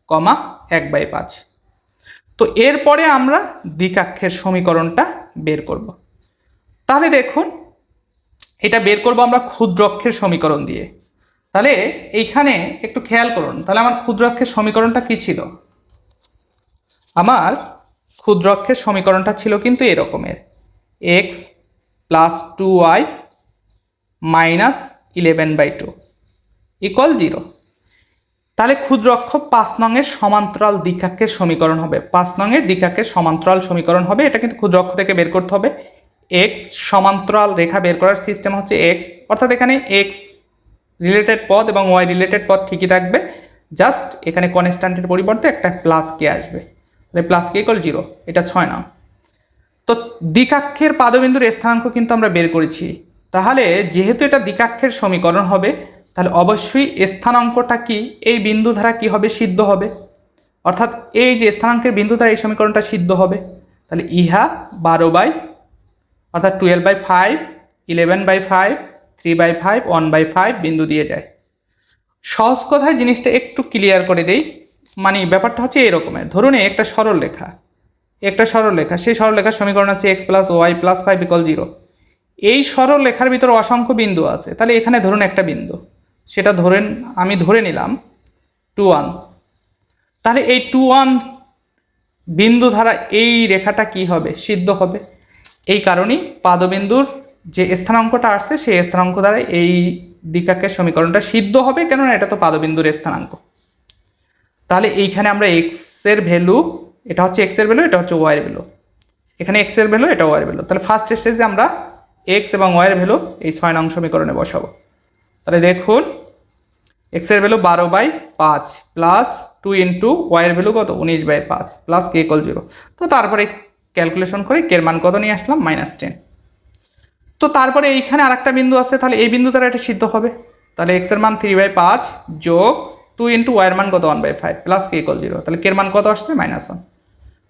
কমা 1/5। তো এরপরে আমরা দ্বিকাক্ষের সমীকরণটা বের করব। তাহলে দেখুন এটা বের করব আমরা ক্ষুদ্রক্ষের সমীকরণ দিয়ে। তাহলে এইখানে একটু খেয়াল করুন, তাহলে আমার ক্ষুদ্রক্ষের সমীকরণটা কি ছিল, আমার ক্ষুদ্রক্ষের সমীকরণটা ছিল কিন্তু এরকমের x plus 2y minus 11/2 equal 0। তাহলে ক্ষুদ্র অক্ষর 5 নংয়ের সমান্তরাল দ্বিঘাকের সমীকরণ হবে। 5 নংয়ের দ্বিঘাকের সমান্তরাল সমীকরণ হবে। এটা কিন্তু ক্ষুদ্র অক্ষ থেকে বের করতে হবে। এক্স সমান্তরাল রেখা বের করার সিস্টেম হচ্ছে এক্স, অর্থাৎ এখানে এক্স রিলেটেড পদ এবং ওয়াই রিলেটেড পদ ঠিকই থাকবে, জাস্ট এখানে কনস্ট্যান্টের পরিবর্তে একটা প্লাস কে আসবে। তাহলে প্লাস কে ইকুয়াল 0, এটা 6 নং। তো দ্বিঘাক্ষের পাদবিন্দুর স্থানাঙ্ক কিন্তু আমরা বের করেছি। তাহলে যেহেতু এটা দ্বিঘাক্ষের সমীকরণ হবে, তাহলে অবশ্যই স্থানাঙ্কটা কি এই বিন্দু দ্বারা কি হবে, সিদ্ধ হবে। অর্থাৎ এই যে স্থানাঙ্কের বিন্দু দ্বারা এই সমীকরণটা সিদ্ধ হবে। তাহলে ইহা 12 অর্থাৎ 12/5, 11/5, 3/5, 1/5 বিন্দু দিয়ে যায়। সহজ কথায় জিনিসটা একটু ক্লিয়ার করে দেই। মানে ব্যাপারটা হচ্ছে এরকমের, ধরুন একটা সরল রেখা, সেই সরল রেখার সমীকরণ হচ্ছে x + y + 5 = 0। এই সরল রেখার ভিতরে অসংখ্য বিন্দু আছে। তাহলে এখানে ধরুন একটা বিন্দু, সেটা আমি ধরে নিলাম 2, 1। তাহলে এই 2, 1 বিন্দু দ্বারা এই রেখাটা কি হবে, সিদ্ধ হবে। এই কারণেই পাদবিন্দুর যে স্থানাঙ্কটা আসছে সেই স্থানাঙ্ক দ্বারা এই দ্বিঘাকের সমীকরণটা সিদ্ধ হবে, কেননা এটা তো পাদবিন্দুর স্থানাঙ্ক। তাহলে এইখানে আমরা এক্স এর ভ্যালু, এটা হচ্ছে এক্স এর ভ্যালু, এটা হচ্ছে ওয়াই এর ভ্যালু, এখানে এক্স এর ভ্যালু, এটা ওয়াই এর ভ্যালু। তাহলে ফার্স্ট স্টেজে আমরা এক্স এবং ওয়াই এর ভ্যালু এই 6 নং সমীকরণে বসাবো। তাহলে দেখুন এক্স এর ভ্যালু 12/5 প্লাস 2 ইন্টু ওয়াই এর ভ্যালু কত 19/5 প্লাস কে ইকুয়াল 0। তো তারপরে ক্যালকুলেশন করে কে এর মান কত নিয়ে আসলাম, -10। তো তারপরে এইখানে আরেকটা বিন্দু আছে, তাহলে এই বিন্দু দ্বারা এটা সিদ্ধ হবে। তাহলে এক্স এর মান 3/5 যোগ 2 ইন্টু ওয়াই এর মান কত 1/5 প্লাস কে ইকুয়াল 0। তাহলে কে এর মান কত আসছে, -1।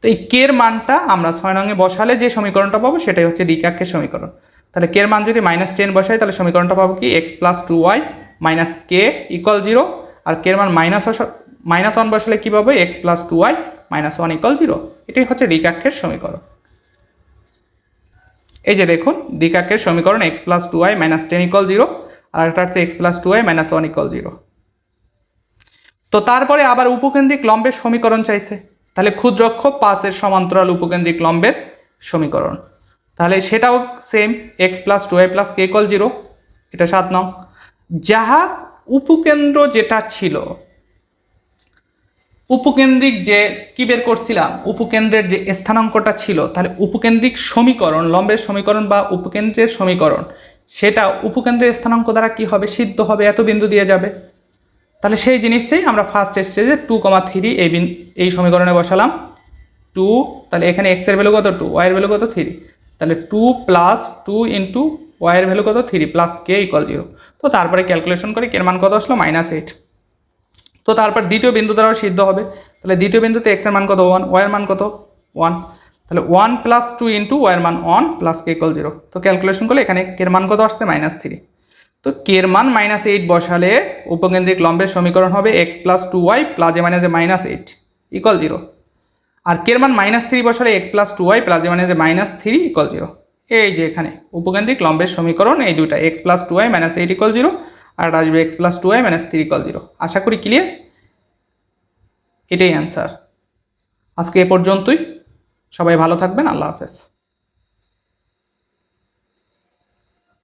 তো এই কে এর মানটা আমরা 6 নংয়ে বসালে যে সমীকরণটা পাবো সেটাই হচ্ছে দ্বিঘাকের সমীকরণ। তাহলে কে এর মান যদি -10 বসাই, তাহলে সমীকরণটা পাবো কি x + 2y minus K equal 0। আর কে এর মান -1 বসালে কি পাবো, x + 2y - 1 = 0। এটাই হচ্ছে দ্বিঘাকের সমীকরণ। এই যে দেখুন দ্বিঘাকের সমীকরণ x + 2y - 10 = 0, আর একটা হচ্ছে x + 2y - 1 = 0। তো তারপরে আবার উপকেন্দ্রিক লম্বের সমীকরণ চাইছে। তাহলে ক্ষুদ্রক্ষ 5 এর সমান্তরাল উপকেন্দ্রিক লম্বের সমীকরণ, তাহলে সেটাও সেম x + 2y + k = 0, এটা 7 নং। যাহা উপকেন্দ্র যেটা ছিল, উপকেন্দ্রিক যে কি বের করছিলাম, উপকেন্দ্রের যে স্থানাঙ্কটা ছিল, তাহলে উপকেন্দ্রিক সমীকরণ, লম্বের সমীকরণ বা উপকেন্দ্রের সমীকরণ, সেটা উপকেন্দ্রের স্থানাঙ্ক দ্বারা কি হবে, সিদ্ধ হবে, এত বিন্দু দিয়ে যাবে। তাহলে সেই জিনিসটাই আমরা ফার্স্ট স্টেজে 2,3 এই সমীকরণে বসালাম 2। তাহলে এখানে x এর ভ্যালু কত 2, y এর ভ্যালু কত 3। তাহলে 2 + 2 ইন্টু y এর ভ্যালু কত 3 প্লাস k = 0। তো তারপরে ক্যালকুলেশন করে কে এর মান কত আসলো, -8। তো তারপর দ্বিতীয় বিন্দু দ্বারাও সিদ্ধ হবে। তাহলে দ্বিতীয় বিন্দুতে x এর মান কত 1, y এর মান কত 1। তাহলে 1 + 2 ইন্টু y এর মান 1 প্লাস k = 0। তো ক্যালকুলেশন করলে এখানে কে এর মান কত আসছে, -3। তো কে এর মান -8 বসালে উপকেন্দ্রিক লম্বের সমীকরণ হবে x + 2y + -8 = 0। আর কে এর মান -3 বসালে x + 2y + -3 = 0। এই যে এখানে উপকেন্দ্রিক লম্বের সমীকরণ এই দুইটা x + 2y - 8 = 0, আর আসবে x + 2y - 3 = 0। আশা করি ক্লিয়ার, এটাই অ্যান্সার। আজকে এ পর্যন্তই, সবাই ভালো থাকবেন, আল্লাহ হাফেজ।